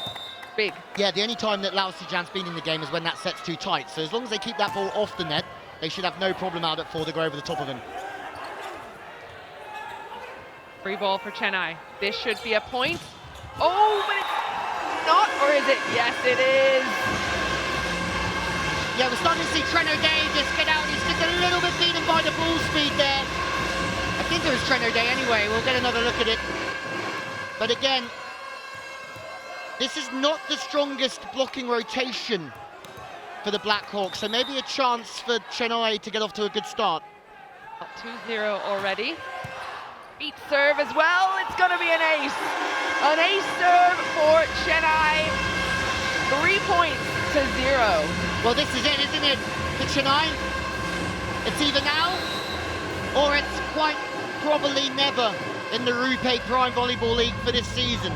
big. Yeah, the only time that Lal Sujan's been in the game is when that set's too tight. So as long as they keep that ball off the net, they should have no problem out at 4 to go over the top of him. Free ball for Chennai. This should be a point. Oh, but it's not, or is it? Yes, it is. Yeah, we're starting to see Trent O'Day just get out. He's just a little bit beaten by the ball speed there. I think it was Trent O'Day anyway. We'll get another look at it. But again, this is not the strongest blocking rotation for the Blackhawks, so maybe a chance for Chennai to get off to a good start. 2-0 already. Beat serve as well. It's going to be an ace. An ace serve for Chennai. 3 points to 0. Well, this is it, isn't it, for Chennai? It's either now or it's quite probably never in the RuPay Prime Volleyball League for this season.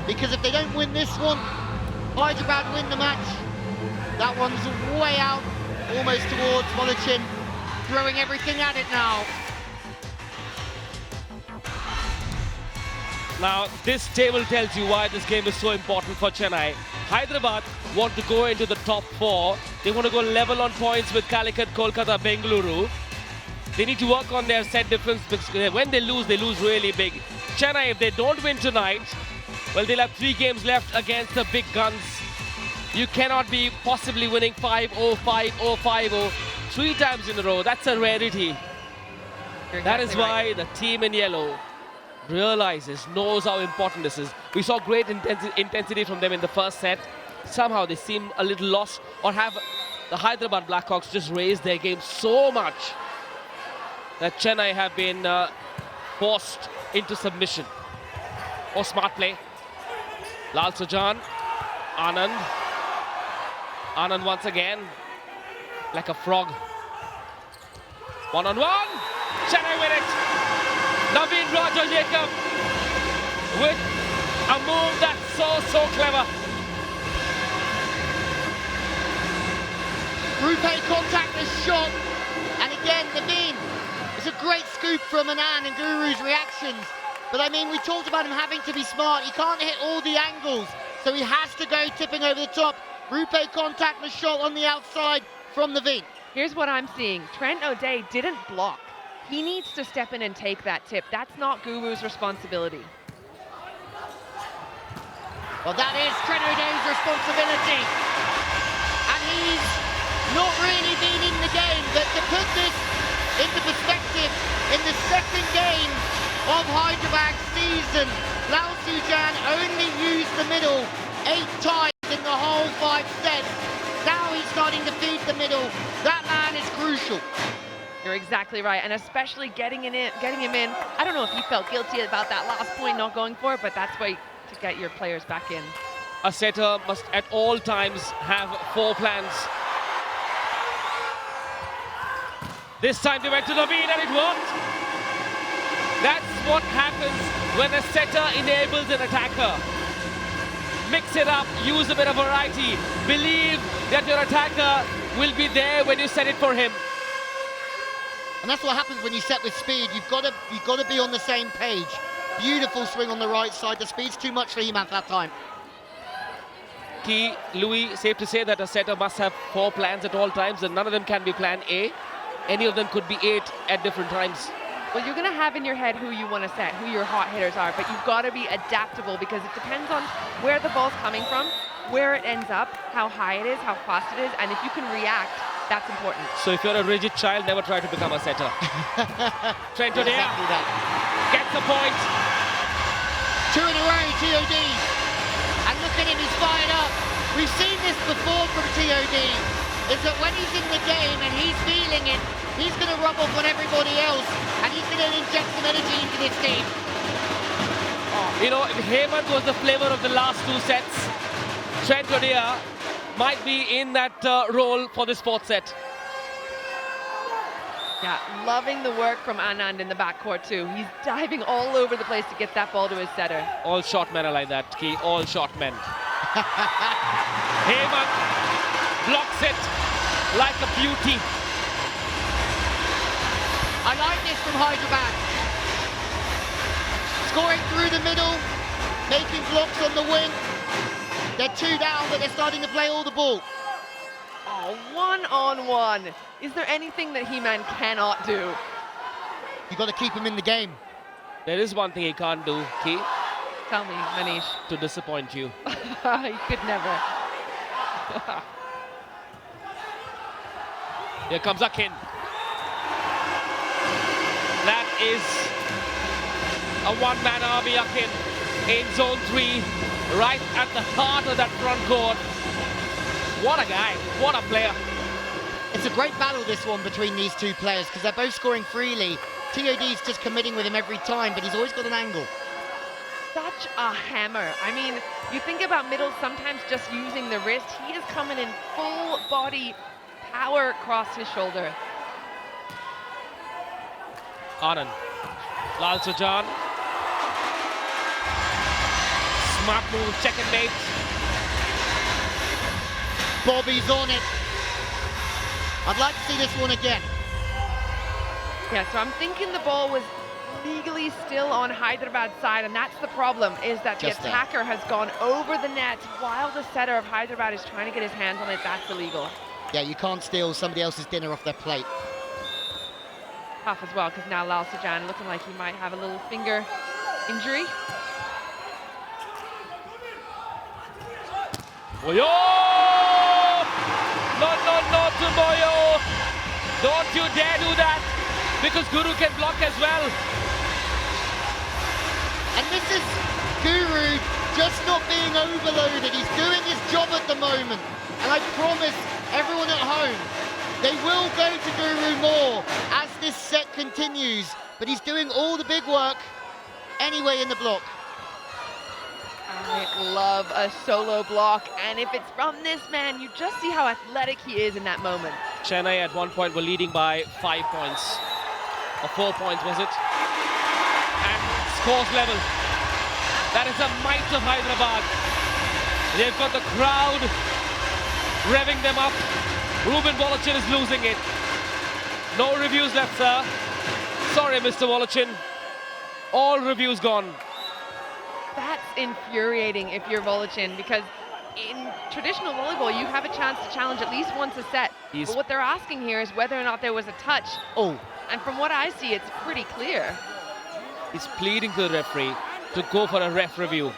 Because if they don't win this one, Hyderabad win the match. That one's way out, almost towards Volochin, throwing everything at it now. Now, this table tells you why this game is so important for Chennai. Hyderabad want to go into the top 4. They want to go level on points with Calicut, Kolkata, Bengaluru. They need to work on their set difference because when they lose really big. Chennai, if they don't win tonight, well, they'll have 3 games left against the big guns. You cannot be possibly winning 5-0, 5-0, 5-0 3 times in a row. That's a rarity. That is why the team in yellow realizes, knows how important this is. We saw great intensity from them in the first set. Somehow they seem a little lost, or have the Hyderabad Blackhawks just raised their game so much that Chennai have been forced into submission. Oh, smart play. Lal Sujan, Anand. Anand once again, like a frog. One-on-one, Chennai win it. Naveen Raja Jacob with a move that's so clever. RuPay contactless shot, and again, Naveen. It's a great scoop from Anand and Guru's reactions. But I mean, we talked about him having to be smart. He can't hit all the angles, so he has to go tipping over the top. RuPay contactless shot on the outside from Naveen. Here's what I'm seeing. Trent O'Day didn't block. He needs to step in and take that tip. That's not Guru's responsibility. Well, that is Trent O'Day's responsibility. And he's not really been in the game. But to put this into perspective, in the second game of Hyderabad's season, Lal Sujan only used the middle 8 times in the whole 5 sets. Now he's starting to feed the middle. That man is crucial. You're exactly right, and especially getting him in. I don't know if he felt guilty about that last point not going for it, but that's way to get your players back in. A setter must at all times have 4 plans. This time they went to Naveen and it worked. That's what happens when a setter enables an attacker. Mix it up, use a bit of variety. Believe that your attacker will be there when you set it for him. And that's what happens when you set with speed. You've got to be on the same page. Beautiful swing on the right side. The speed's too much for him at that time. Key, Louis, safe to say that a setter must have 4 plans at all times, and none of them can be plan A. Any of them could be 8 at different times. Well, you're going to have in your head who you want to set, who your hot hitters are, but you've got to be adaptable because it depends on where the ball's coming from, where it ends up, how high it is, how fast it is, and if you can react, that's important. So if you're a rigid child, never try to become a setter. Trent O'Dea gets the point. 2 in a row, TOD. And look at him, he's fired up. We've seen this before from TOD. Is that when he's in the game and he's feeling it, he's going to rub off on everybody else and he's going to inject some energy into this team. You know, Hemant was the flavor of the last 2 sets. Trent O'Dea might be in that role for this 4th set. Yeah, loving the work from Anand in the backcourt too. He's diving all over the place to get that ball to his setter. All short men are like that, Key. All short men. Hemant blocks it like a beauty. I like this from Hyderabad. Scoring through the middle, making blocks on the wing. They're 2 down, but they're starting to play all the ball. Oh, 1-on-1. Is there anything that He-Man cannot do? You've got to keep him in the game. There is one thing he can't do, Key. Tell me, Manish. To disappoint you. He could never. Here comes Akin. That is a one-man army, Akin, in zone 3, right at the heart of that front court. What a guy, what a player. It's a great battle, this one, between these 2 players, because they're both scoring freely. TOD's just committing with him every time, but he's always got an angle. Such a hammer. I mean, you think about middle sometimes just using the wrist. He is coming in full body power across his shoulder. Anand. Lal Sujan. Smart move, check and mate. Bobby's on it. I'd like to see this one again. Yeah, so I'm thinking the ball was legally still on Hyderabad's side, and that's the problem, is that the attacker has gone over the net while the setter of Hyderabad is trying to get his hands on it. That's illegal. Yeah, you can't steal somebody else's dinner off their plate. Tough as well, because now Lal Sujan looking like he might have a little finger injury. Boyo! No, Boyo! Don't you dare do that, because Guru can block as well. And this is Guru just not being overloaded. He's doing his job at the moment. And I promise everyone at home, they will go to Guru more as this set continues. But he's doing all the big work anyway in the block. I love a solo block, and if it's from this man, you just see how athletic he is in that moment. Chennai at one point were leading by 5 points. Or 4 points, was it? And scores level. That is a might of Hyderabad. They've got the crowd revving them up. Ruben Volochin is losing it. No reviews left, sir. Sorry, Mr. Volochin. All reviews gone. That's infuriating if you're Volochin, because in traditional volleyball, you have a chance to challenge at least once a set. But what they're asking here is whether or not there was a touch. Oh. And from what I see, it's pretty clear. He's pleading to the referee to go for a ref review.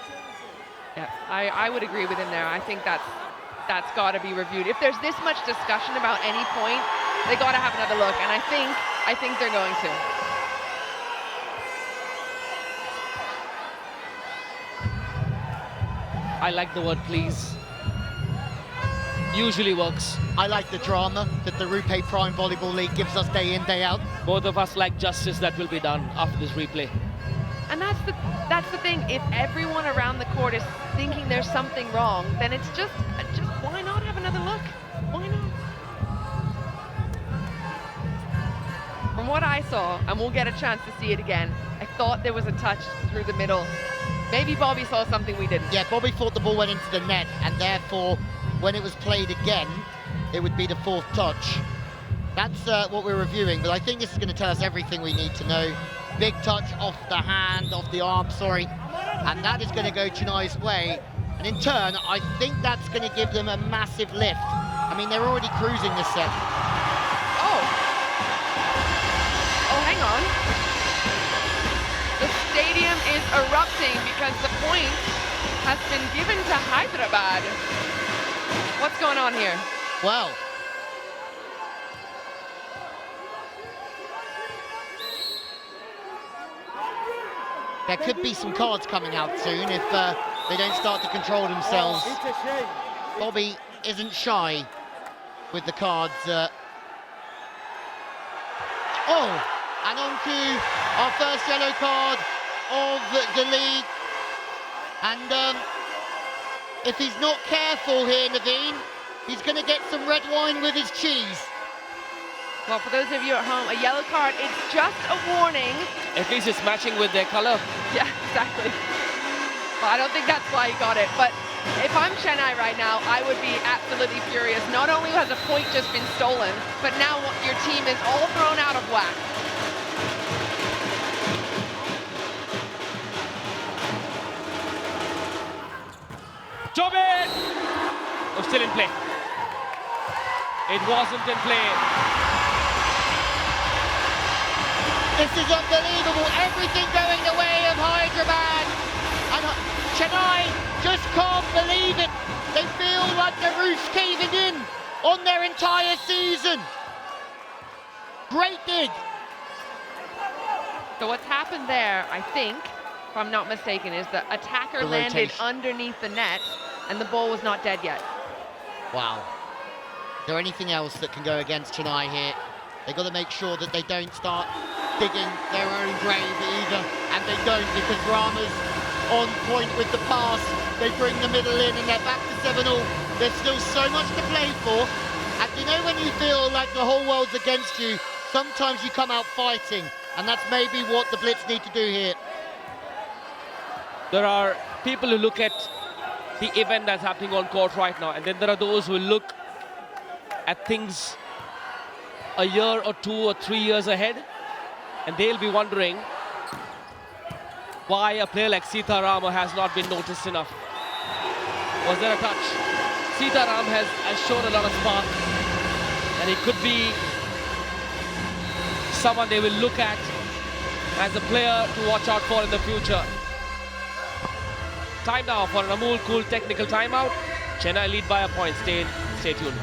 Yeah, I would agree with him there. I think that's got to be reviewed. If there's this much discussion about any point, they got to have another look, and I think they're going to. I like the word please. Usually works. I like the drama that the RuPay Prime Volleyball League gives us day in, day out. Both of us like justice that will be done after this replay. And that's the thing. If everyone around the court is thinking there's something wrong, then it's just why not have another look? Why not? From what I saw, and we'll get a chance to see it again, I thought there was a touch through the middle. Maybe Bobby saw something we didn't. Yeah, Bobby thought the ball went into the net, and therefore, when it was played again, it would be the 4th touch. That's what we're reviewing, but I think this is going to tell us everything we need to know. Big touch off the hand, off the arm, sorry, and that is going to go Chennai's way. And in turn, I think that's going to give them a massive lift. I mean, they're already cruising this set. Oh, hang on. The stadium is erupting because the point has been given to Hyderabad. What's going on here? Well, there could be some cards coming out soon if they don't start to control themselves. Bobby isn't shy with the cards. Oh, and on to our first yellow card of the league. And if he's not careful here, Naveen, he's going to get some red wine with his cheese. Well, for those of you at home, a yellow card, it's just a warning. At least it's matching with their color. Yeah, exactly. Well, I don't think that's why he got it, but if I'm Chennai right now, I would be absolutely furious. Not only has a point just been stolen, but now your team is all thrown out of whack. Job it! Oh, still in play. It wasn't in play. This is unbelievable. Everything going the way of Hyderabad. And Chennai just can't believe it. They feel like the roof's caving in on their entire season. Great dig. So what's happened there, I think, if I'm not mistaken, is the attacker landed underneath the net and the ball was not dead yet. Wow. Is there anything else that can go against Chennai here? They've got to make sure that they don't start digging their own grave either, and they don't, because Rama's on point with the pass. They bring the middle in and they're back to 7-all. There's still so much to play for, and you know when you feel like the whole world's against you, sometimes you come out fighting, and that's maybe what the Blitz need to do here. There are people who look at the event that's happening on court right now, and then there are those who look at things a year or 2 or 3 years ahead, and they'll be wondering why a player like Sita Rama has not been noticed enough. Was there a touch? Sita Ram has shown a lot of spark, and he could be someone they will look at as a player to watch out for in the future. Time now for an Amul Cool technical timeout. Chennai lead by a point. Stay tuned.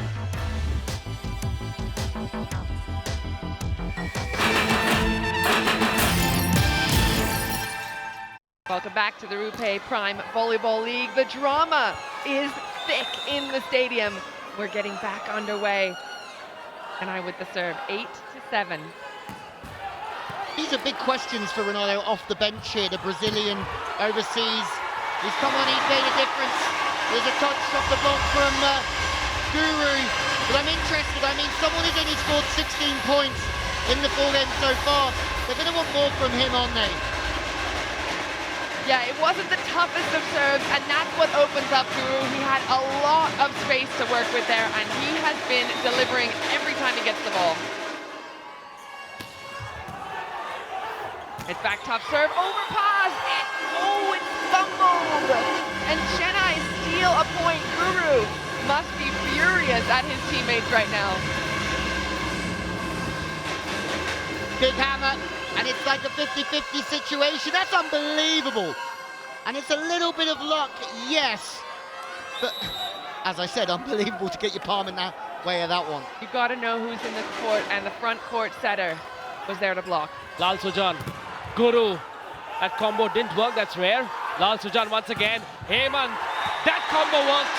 Welcome back to the RuPay Prime Volleyball League. The drama is thick in the stadium. We're getting back underway. And I with the serve, 8-7. These are big questions for Ronaldo off the bench here, the Brazilian overseas. He's come on, he's made a difference. There's a touch off the block from Guru. But I'm interested, I mean, someone who's only scored 16 points in the full game so far. They're going to want more from him, aren't they? Yeah, it wasn't the toughest of serves, and that's what opens up Guru. He had a lot of space to work with there, and he has been delivering every time he gets the ball. It's back tough serve, overpass, it's fumbled! And Chennai steal a point. Guru must be furious at his teammates right now. Big hammer, and it's like a 50-50 situation. That's unbelievable. And it's a little bit of luck, yes. But, as I said, unbelievable to get your palm in that way of that one. You've got to know who's in the court, and the front court setter was there to block. Lal Sujan, Guru. That combo didn't work, that's rare. Lal Sujan once again. Hemant, that combo worked.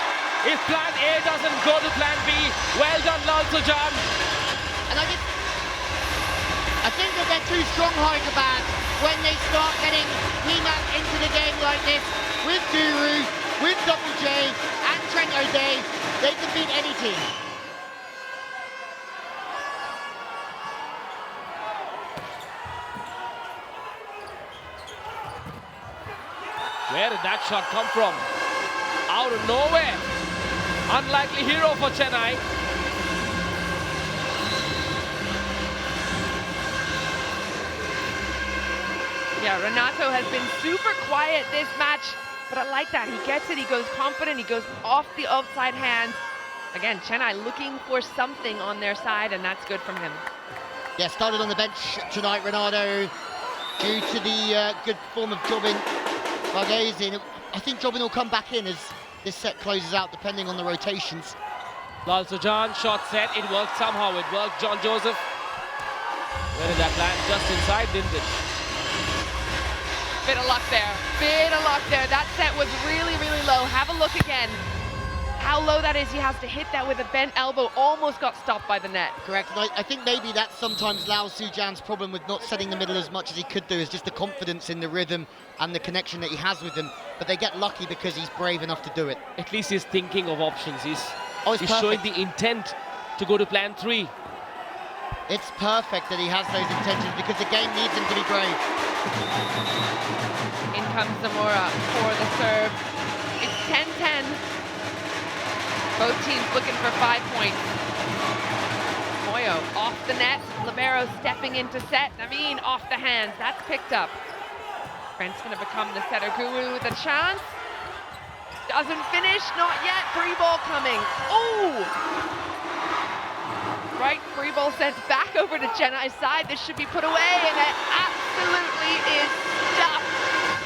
If plan A doesn't go to plan B, well done, Lal Sujan. And I think that they're too strong, Hyderabad, when they start getting Hemant into the game like this. With Guru, with Double J, and Trent O'Day, they can beat any team. Where did that shot come from? Out of nowhere. Unlikely hero for Chennai. Yeah, Renato has been super quiet this match, but I like that. He gets it, he goes confident, he goes off the outside hands. Again, Chennai looking for something on their side, and that's good from him. Yeah, started on the bench tonight, Renato, due to the good form of Jobin. Varghese. I think Jobin will come back in as this set closes out, depending on the rotations. Lal Sujan, shot set, it worked somehow, it worked. John Joseph, where did that land? Just inside, didn't it? Bit of luck there, bit of luck there. That set was really, really low. Have a look again. How low that is, he has to hit that with a bent elbow, almost got stopped by the net. Correct, and I think maybe that's sometimes Lal Sujan's problem with not setting the middle as much as he could do, is just the confidence in the rhythm and the connection that he has with them. But they get lucky because he's brave enough to do it. At least he's thinking of options. He's perfect. showing the intent to go to plan 3. It's perfect that he has those intentions because the game needs him to be brave. In comes Zamora for the serve. It's 10-10. Both teams looking for 5 points. Moyo off the net. Libero stepping into set. Naveen off the hands. That's picked up. Brent's going to become the setter. Guru with a chance. Doesn't finish. Not yet. Free ball coming. Oh! Right, free ball sent back over to Chennai's side. This should be put away, and it absolutely is stopped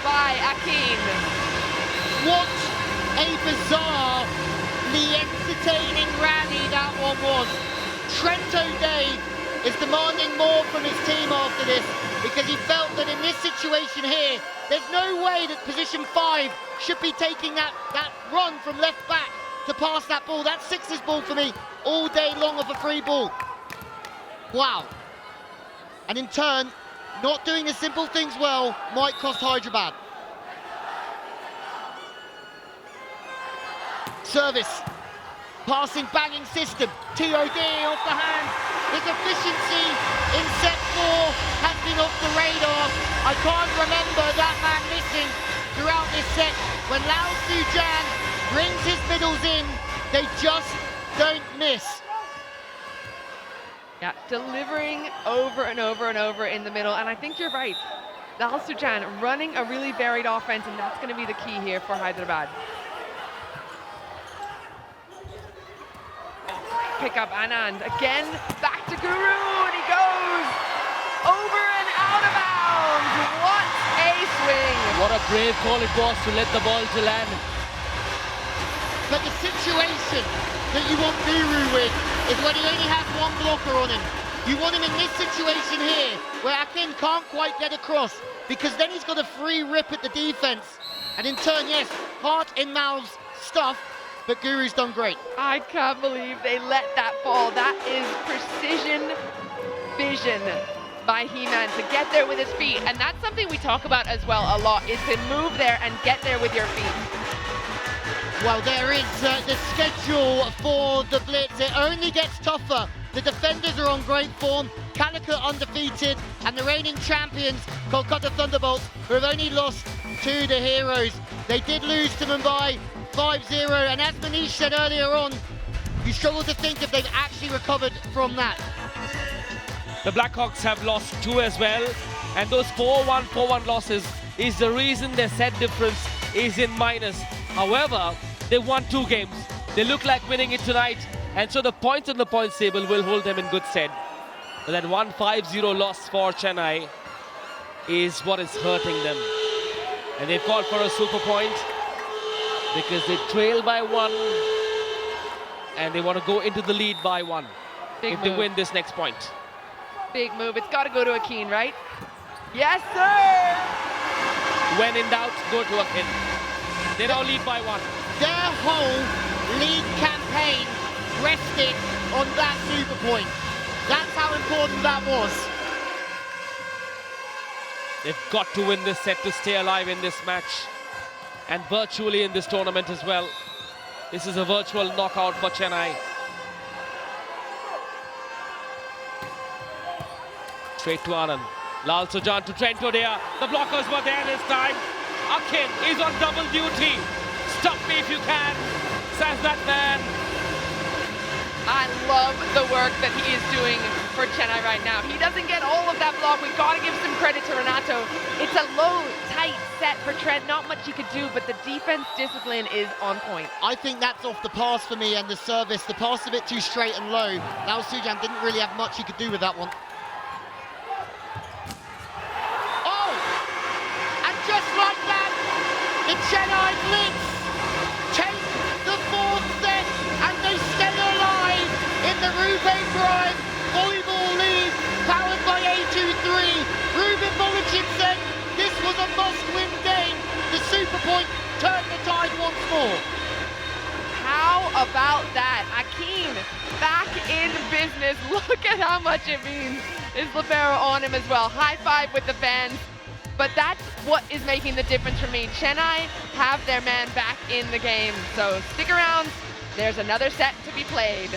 by Akin. What a bizarre, entertaining rally that one was. Trent O'Day is demanding more from his team after this because he felt that in this situation here, there's no way that position 5 should be taking that run from left back to pass that ball. That's Six's ball for me all day long of a free ball. Wow. And in turn, not doing the simple things well might cost Hyderabad. Service. Passing, banging system. TOD off the hand. His efficiency in set 4 has been off the radar. I can't remember that man missing throughout this set. When Lao Sujan brings his middles in, they just don't miss. Yeah, delivering over and over and over in the middle, and I think you're right. Lal Sujan running a really varied offense, and that's going to be the key here for Hyderabad. Pick up Anand again, back to Guru, and he goes over and out of bounds. What a swing! What a brave call it was to let the ball to land. But the situation that you want Guru with is when he only has one blocker on him. You want him in this situation here, where Akin can't quite get across, because then he's got a free rip at the defense. And in turn, yes, heart in mouths stuff, but Guru's done great. I can't believe they let that fall. That is precision vision by He-Man to get there with his feet. And that's something we talk about as well a lot, is to move there and get there with your feet. Well, there is the schedule for the Blitz. It only gets tougher. The defenders are on great form. Calicut undefeated, and the reigning champions, Kolkata Thunderbolts, who have only lost to the Heroes. They did lose to Mumbai 5-0, and as Manish said earlier on, you struggle to think if they've actually recovered from that. The Blackhawks have lost 2 as well, and those 4-1, 4-1 losses is the reason their set difference is in minus. However, they won 2 games. They look like winning it tonight, and so the points on the points table will hold them in good stead. But that 1-5-0 loss for Chennai is what is hurting them. And they've called for a super point because they trail by 1 and they want to go into the lead by 1 if they win this next point. Big move. It's got to go to Akin, right? Yes, sir! When in doubt, go to Akin. They now lead by 1. Their whole league campaign rested on that super point. That's how important that was. They've got to win this set to stay alive in this match and virtually in this tournament as well. This is a virtual knockout for Chennai. Straight to Anand. Lal Sujan to Trent O'Day. The blockers were there this time. Akin is on double duty. Stop me if you can, says that man. I love the work that he is doing for Chennai right now. He doesn't get all of that block. We've got to give some credit to Renato. It's a low, tight set for Trent. Not much he could do, but the defense discipline is on point. I think that's off the pass for me and the service. The pass a bit too straight and low. Now Sujan didn't really have much he could do with that one. Oh! And just like that, the Chennai Blitz take the 4th set and they stay alive in the RuPay Prime Volleyball League, powered by A23. Ruben Bolicin said this was a must-win game. The Super Point turned the tide once more. How about that? Akin back in business. Look at how much it means. Is libero on him as well. High five with the fans. But that's what is making the difference for me. Chennai have their man back in the game. So stick around. There's another set to be played.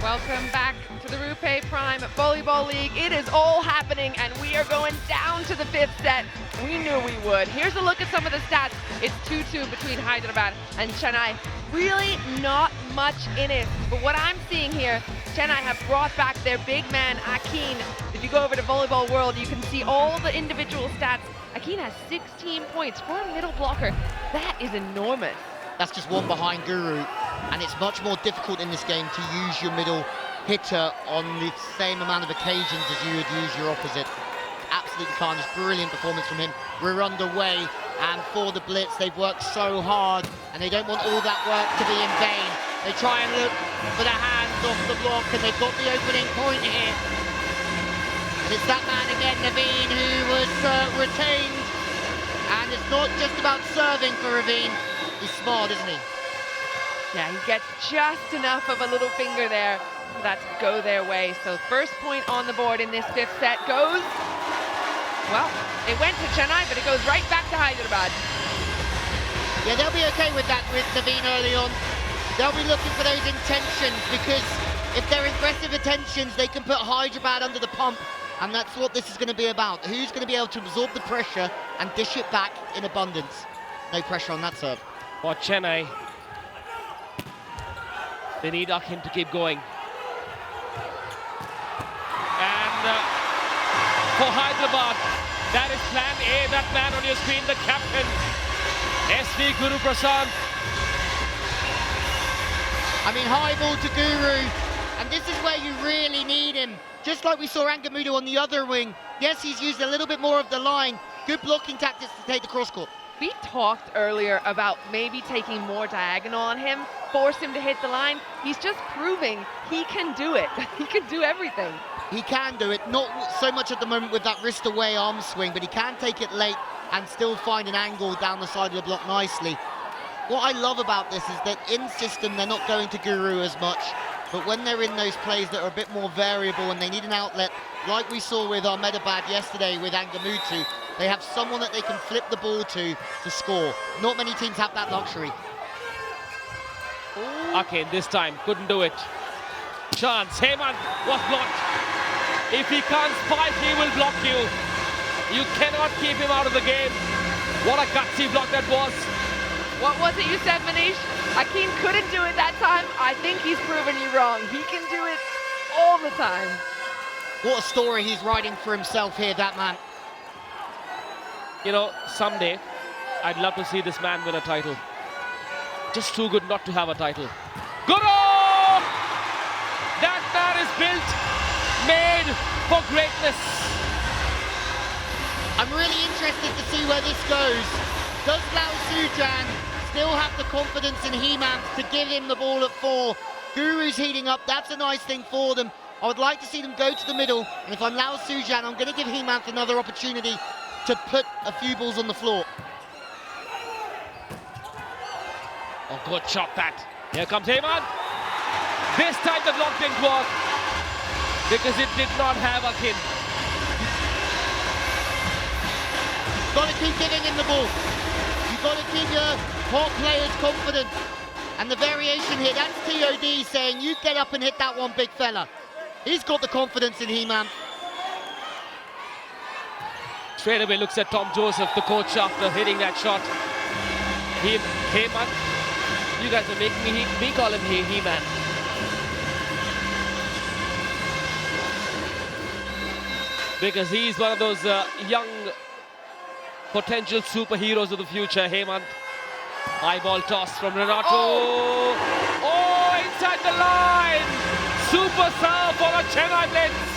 Welcome back to the RuPay Prime Volleyball League. It is all happening and we are going down to the 5th set. We knew we would. Here's a look at some of the stats. It's 2-2 between Hyderabad and Chennai. Really not much in it. But what I'm seeing here, Chennai have brought back their big man, Akin. If you go over to Volleyball World, you can see all the individual stats. Akin has 16 points for a middle blocker. That is enormous. That's just one behind Guru, and it's much more difficult in this game to use your middle hitter on the same amount of occasions as you would use your opposite. Absolutely fine, just brilliant performance from him. We're underway, and for the Blitz, they've worked so hard, and they don't want all that work to be in vain. They try and look for the hands off the block, and they've got the opening point here. And it's that man again, Naveen, who was retained, and it's not just about serving for Ravine. He's smart, isn't he? Yeah, he gets just enough of a little finger there for that to go their way. So first point on the board in this 5th set goes, well, it went to Chennai, but it goes right back to Hyderabad. Yeah, they'll be okay with that with Naveen early on. They'll be looking for those intentions, because if they're aggressive intentions, they can put Hyderabad under the pump, and that's what this is going to be about. Who's going to be able to absorb the pressure and dish it back in abundance? No pressure on that serve. For Chennai, they need Akin to keep going. And for Hyderabad, that is plan A. That man on your screen, the captain, SV Guru Prasad. I mean, high ball to Guru, and this is where you really need him. Just like we saw Angamudu on the other wing. Yes, he's used a little bit more of the line. Good blocking tactics to take the cross court. We talked earlier about maybe taking more diagonal on him, force him to hit the line. He's just proving he can do it. He can do everything. He can do it, not so much at the moment with that wrist away arm swing, but he can take it late and still find an angle down the side of the block nicely. What I love about this is that in system they're not going to Guru as much, but when they're in those plays that are a bit more variable and they need an outlet, like we saw with Ahmedabad yesterday with Angamudu, they have someone that they can flip the ball to score. Not many teams have that luxury. Akin this time couldn't do it. Chance, Heyman was blocked. If he can't spike, he will block you. You cannot keep him out of the game. What a gutsy block that was. What was it you said, Manish? Akin couldn't do it that time. I think he's proven you wrong. He can do it all the time. What a story he's writing for himself here, that man. You know, someday, I'd love to see this man win a title. Just too good not to have a title. Guru! That man is built, made for greatness. I'm really interested to see where this goes. Does Lao Sujan still have the confidence in Hemant to give him the ball at 4? Guru's heating up, that's a nice thing for them. I would like to see them go to the middle, and if I'm Lao Sujan, I'm going to give Hemant another opportunity to put a few balls on the floor. Oh, good shot that. Here comes Heyman. This time the block didn't work because it did not have Akin. Got to keep giving him the ball. You've got to keep your hot players confident. And the variation here, that's TOD saying, you get up and hit that one, big fella. He's got the confidence in Hemant. straight away looks at Tom Joseph, the coach, after hitting that shot. Heyman. You guys are making me call him He-Man. Because he's one of those young potential superheroes of the future. Heyman. High ball toss from Renato. Oh, inside the line. Super serve for the Chennai Blitz.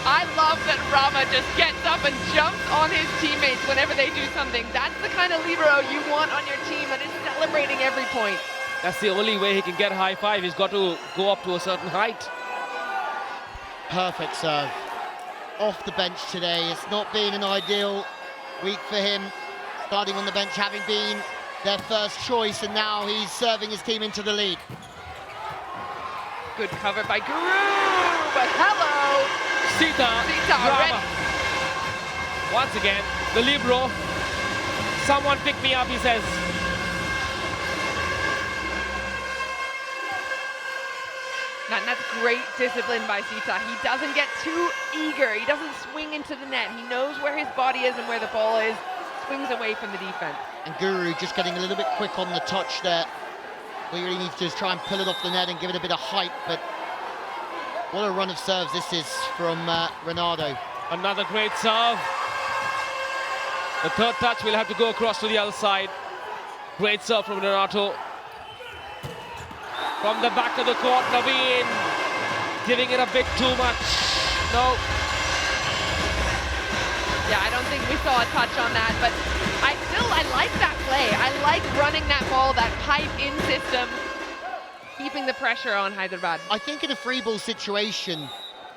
I love that Rama just gets up and jumps on his teammates whenever they do something. That's the kind of libero you want on your team, and is celebrating every point. That's the only way he can get a high five. He's got to go up to a certain height. Perfect serve. Off the bench today. It's not been an ideal week for him. Starting on the bench, having been their first choice, and now he's serving his team into the lead. Good cover by Guru, but hello! Sita ready. Once again, the libero. Someone pick me up, he says. And that's great discipline by Sita. He doesn't get too eager. He doesn't swing into the net. He knows where his body is and where the ball is. Swings away from the defense. And Guru just getting a little bit quick on the touch there. What he really needs to do is try and pull it off the net and give it a bit of height, but what a run of serves this is from Renato. Another great serve. The third touch will have to go across to the other side. Great serve from Renato. From the back of the court, Naveen giving it a bit too much. No. Yeah, I don't think we saw a touch on that, but I like that play. I like running that ball, that pipe-in system, keeping the pressure on Hyderabad. I think in a free ball situation,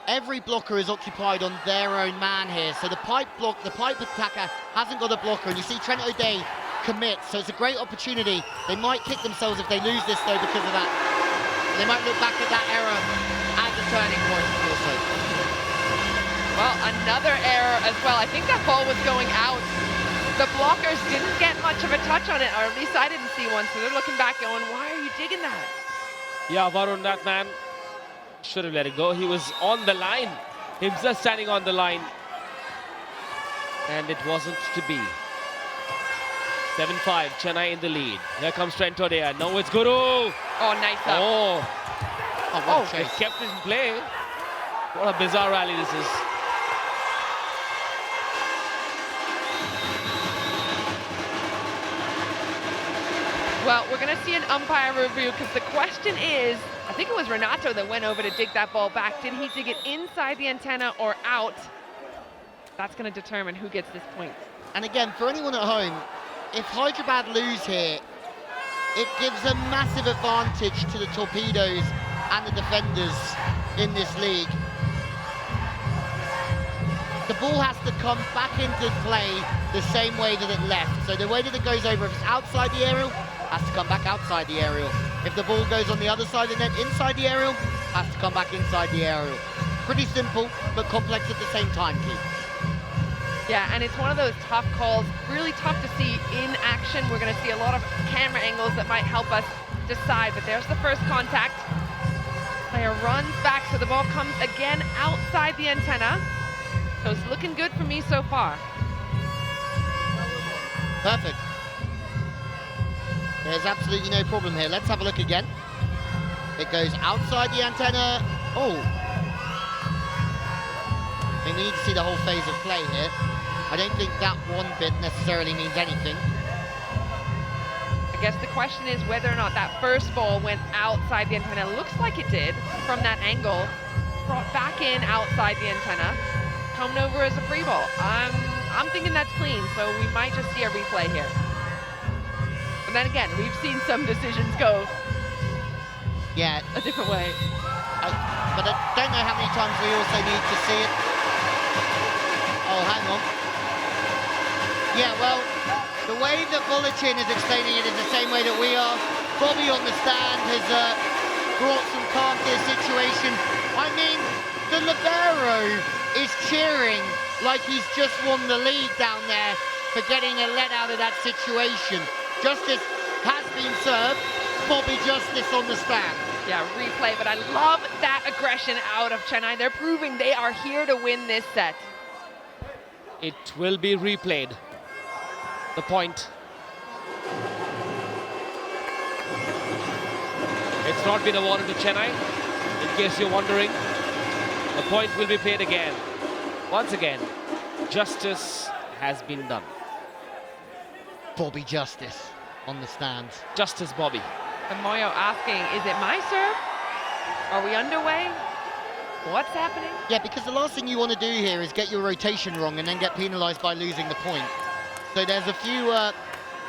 every blocker is occupied on their own man here. So the pipe attacker hasn't got a blocker, and you see Trent O'Day commit, so it's a great opportunity. They might kick themselves if they lose this though because of that. They might look back at that error as a turning point also. Well, another error as well. I think that ball was going out. The blockers didn't get much of a touch on it, or at least I didn't see one, so they're looking back going, why are you digging that? Yeah, Varun, that man should have let it go. He was on the line, himself standing on the line, and it wasn't to be. 7-5, Chennai in the lead. Here comes Trent O'Day. No, it's Guru. Oh, nice up. What a they chase. kept it in play. What a bizarre rally this is. Well, we're going to see an umpire review because the question is, I think it was Renato that went over to dig that ball back. Did he dig it inside the antenna or out? That's going to determine who gets this point. And again, for anyone at home, if Hyderabad lose here, it gives a massive advantage to the Torpedoes and the defenders in this league. The ball has to come back into play the same way that it left. So the way that it goes over, if it's outside the aerial, has to come back outside the aerial. If the ball goes on the other side of the net, inside the aerial, has to come back inside the aerial. Pretty simple, but complex at the same time, Keith. Yeah, and it's one of those tough calls, really tough to see in action. We're going to see a lot of camera angles that might help us decide, but there's the first contact. Player runs back, so the ball comes again outside the antenna. So it's looking good for me so far. Perfect. There's absolutely no problem here. Let's have a look again. It goes outside the antenna. Oh. I mean, we need to see the whole phase of play here. I don't think that one bit necessarily means anything. I guess the question is whether or not that first ball went outside the antenna. Looks like it did from that angle. Brought back in outside the antenna. Coming over as a free ball. I'm thinking that's clean, so we might just see a replay here. But then again, we've seen some decisions go a different way. But I don't know how many times we also need to see it. Oh, hang on. Yeah, well, the way that Bulletin is explaining it is the same way that we are. Bobby on the stand has brought some calm to the situation. I mean, the libero is cheering like he's just won the league down there for getting a let out of that situation. Justice has been served. Bobby Justice on the stand. Yeah, replay, but I love that aggression out of Chennai. They're proving they are here to win this set. It will be replayed. The point. It's not been awarded to Chennai, in case you're wondering. The point will be played again. Once again, justice has been done. Bobby Justice on the stands. Justice Bobby. And Moyo asking, is it my serve? Are we underway? What's happening? Yeah, because the last thing you want to do here is get your rotation wrong and then get penalised by losing the point. So there's a few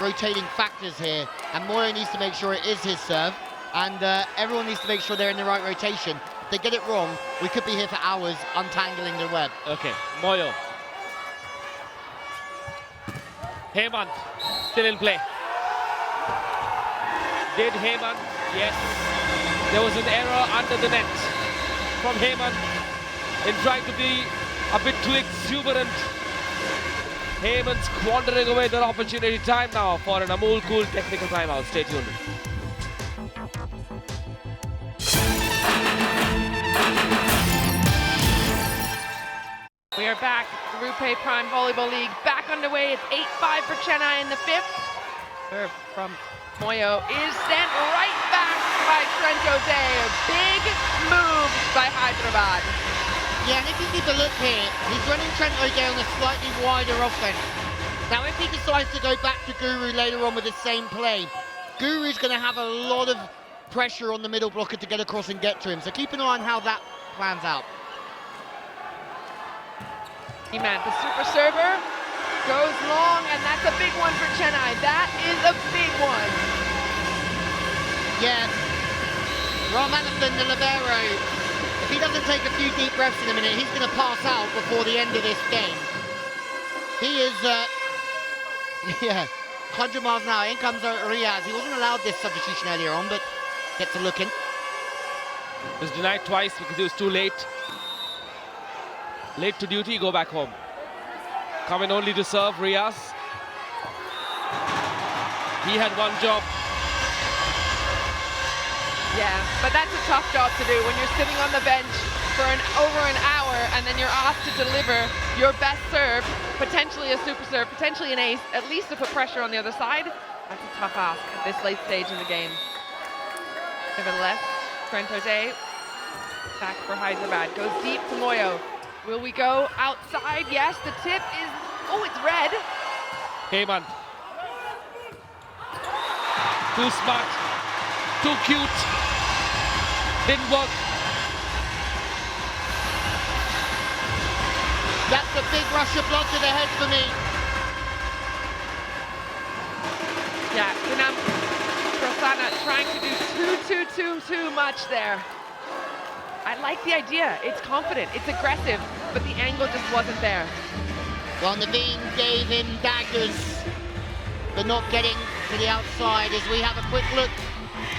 rotating factors here, and Moyo needs to make sure it is his serve, and everyone needs to make sure they're in the right rotation. If they get it wrong, we could be here for hours untangling the web. Okay, Moyo. Hemant, still in play. Did Hemant? Yes. There was an error under the net from Hemant in trying to be a bit too exuberant. Hemant squandering away that opportunity. Time now for an Amul Cool technical timeout. Stay tuned. We are back. The RuPay Prime Volleyball League back underway. It's 8-5 for Chennai in the fifth. Serve from Moyo is sent right back by Trent Jose. Big move by Hyderabad. Yeah, and if you keep a look here, he's running Trent O'Day on a slightly wider offense. Now, if he decides to go back to Guru later on with the same play, Guru's going to have a lot of pressure on the middle blocker to get across and get to him. So keep an eye on how that plans out. Eman, the super server, goes long, and that's a big one for Chennai. That is a big one. Yeah, Ramanathan, the libero, if he doesn't take a few deep breaths in a minute, he's going to pass out before the end of this game. He is, yeah, 100 miles an hour. In comes Riaz. He wasn't allowed this substitution earlier on, but gets a look in. Was denied twice because he was too late. Late to duty, go back home. Coming only to serve, Riaz. He had one job. Yeah, but that's a tough job to do when you're sitting on the bench for over an hour and then you're asked to deliver your best serve, potentially a super serve, potentially an ace, at least to put pressure on the other side. That's a tough ask at this late stage in the game. Nevertheless, Trent Jose back for Hyderabad, goes deep to Moyo. Will we go outside? Yes, the tip is, oh, it's red. Hemant. Too smart, too cute. Didn't work. That's a big rush of blood to the head for me. Yeah, Vinam Prasanna trying to do too much there. I like the idea. It's confident, it's aggressive, but the angle just wasn't there. Well, Naveen gave him daggers for not getting to the outside as we have a quick look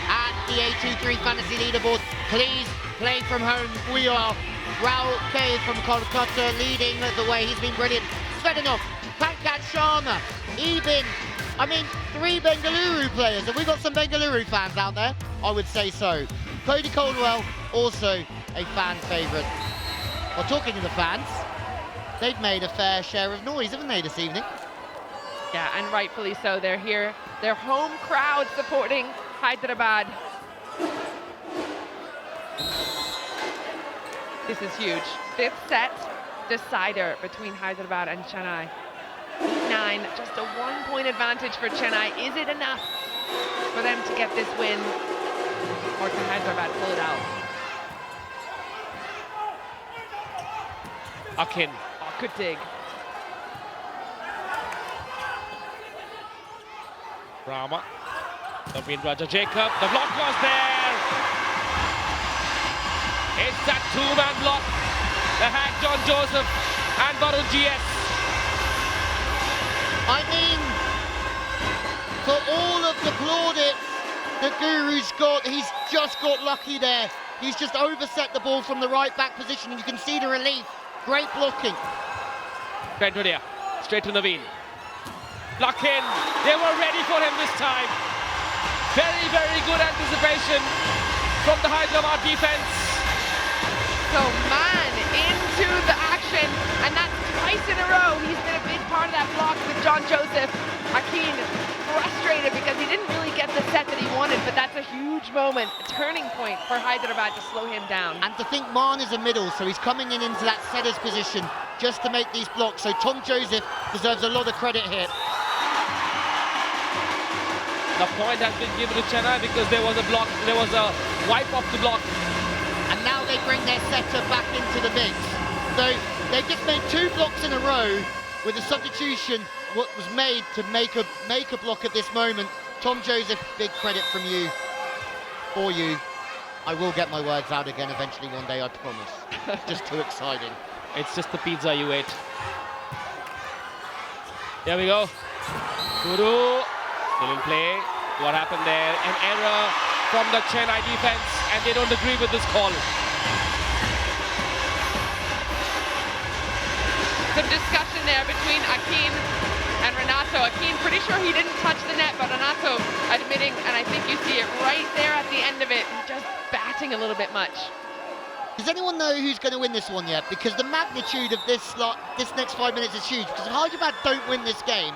at the A23 fantasy leaderboard. Please play from home. We are RuPay from Kolkata leading the way. He's been brilliant. Svedinov, Pankaj Sharma, Ebin. I mean, 3 Bengaluru players. Have we got some Bengaluru fans out there? I would say so. Cody Caldwell, also a fan favourite. Well, talking to the fans, they've made a fair share of noise, haven't they, this evening? Yeah, and rightfully so. They're here. Their home crowd supporting Hyderabad. This is huge. Fifth set decider between Hyderabad and Chennai. 8-9, just a 1-point advantage for Chennai. Is it enough for them to get this win? Or can Hyderabad pull it out? Akin. Oh, good dig. Rama. Naveen Raja Jacob. The block was there. It's that two-man block. The hack John Joseph and Varun GS. I mean, for all of the plaudits that Guru's got, he's just got lucky there. He's just overset the ball from the right back position, and you can see the relief. Great blocking. Trent O'Day, straight to Naveen. Block in. They were ready for him this time. Very, very good anticipation from the Hyderabad defense. So man into the action, and that's twice in a row he's been moment, a turning point for Hyderabad to slow him down. And to think Maan is a middle, so he's coming in into that setter's position just to make these blocks. So Tom Joseph deserves a lot of credit here. The point has been given to Chennai because there was a block, there was a wipe off the block. And now they bring their setter back into the mix. So they've just made 2 blocks in a row with a substitution what was made to make a block at this moment. Tom Joseph, big credit from you, for you. I will get my words out again eventually one day, I promise. Just too exciting. It's just the pizza you ate. There we go. Guru, still in play. What happened there? An error from the Chennai defense, and they don't agree with this call. Some discussion there between Akin and Renato. Akin pretty sure he didn't touch the net, but Renato admitting, and I think you see it right there at the end of it, just batting a little bit much. Does anyone know who's going to win this one yet? Because the magnitude of this next 5 minutes is huge. Because if Hyderabad don't win this game,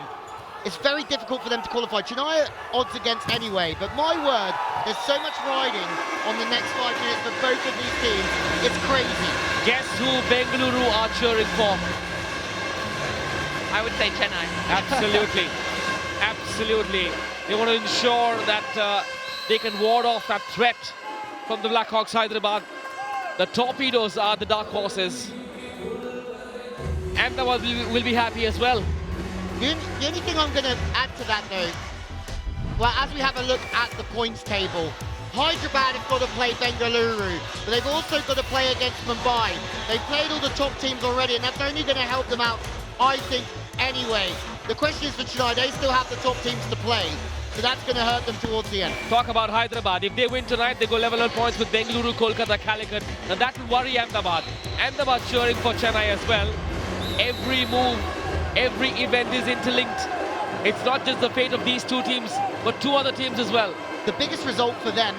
it's very difficult for them to qualify. Chennai are odds against anyway, but my word, there's so much riding on the next 5 minutes for both of these teams. It's crazy. Guess who Bengaluru are cheering for? I would say Chennai. Absolutely. Absolutely. They want to ensure that they can ward off that threat from the Blackhawks Hyderabad. The Torpedoes are the dark horses. Ahmedabad will be happy as well. The only thing I'm going to add to that though, well, as we have a look at the points table, Hyderabad have got to play Bengaluru, but they've also got to play against Mumbai. They've played all the top teams already, and that's only going to help them out, I think, anyway. The question is for Chennai, they still have the top teams to play, so that's going to hurt them towards the end. Talk about Hyderabad. If they win tonight, they go level on points with Bengaluru, Kolkata, Calicut, and that will worry Ahmedabad. Ahmedabad cheering for Chennai as well. Every move, every event is interlinked. It's not just the fate of these 2 teams, but 2 other teams as well. The biggest result for them,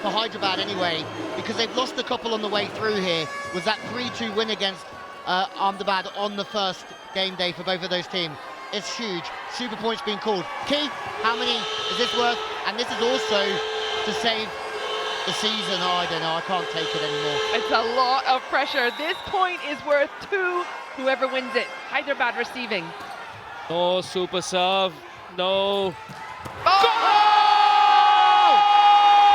for Hyderabad anyway, because they've lost a couple on the way through here, was that 3-2 win against Ahmedabad on the first game day for both of those teams. It's huge. Super points being called. Key, how many is this worth? And this is also to save the season. Oh, I don't know, I can't take it anymore. It's a lot of pressure. This point is worth 2, whoever wins it. Hyderabad receiving. No super serve, no. Oh!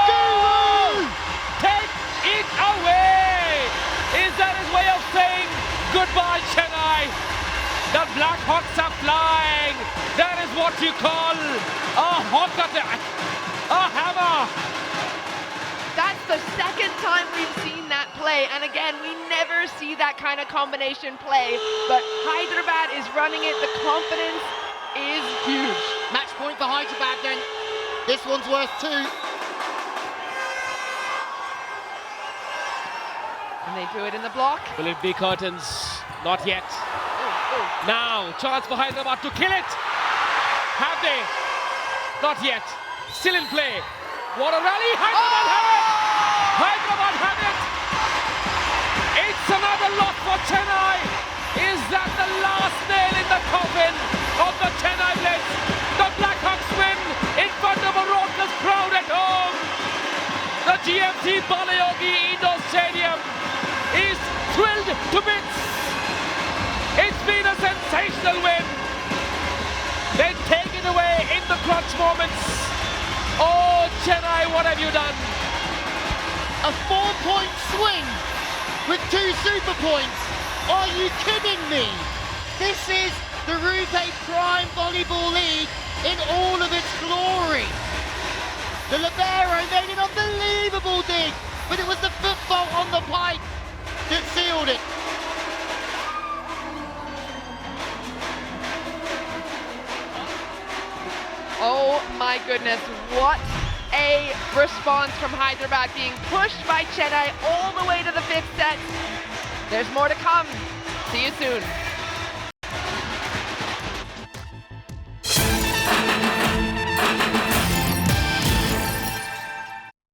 Guru! Take it away! Is that his way of saying goodbye, Chennai? The Blackhawks are flying. That is what you call a hawk attack, a hammer. That's the second time we've seen that play, and again, we never see that kind of combination play, but Hyderabad is running it. The confidence is huge. Match point for Hyderabad then. This one's worth 2. And they do it in the block. Will it be curtains? Not yet. Now, chance for Hyderabad to kill it. Have they? Not yet. Still in play. What a rally. Hyderabad have it. Hyderabad have it. It's another loss for Chennai. Is that the last nail in the coffin of the Chennai Blitz? The Blackhawks win in front of a raucous crowd at home. The GMC Balayogi Indoor Stadium is thrilled to bits. It's been a sensational win. They take it away in the clutch moments. Oh, Chennai, what have you done? A 4-point swing with 2 super points. Are you kidding me? This is the RuPay Prime Volleyball League in all of its glory. The libero made an unbelievable dig, but it was the foot fault on the pike that sealed it. Oh my goodness, what a response from Hyderabad, being pushed by Chennai all the way to the 5th set. There's more to come. See you soon.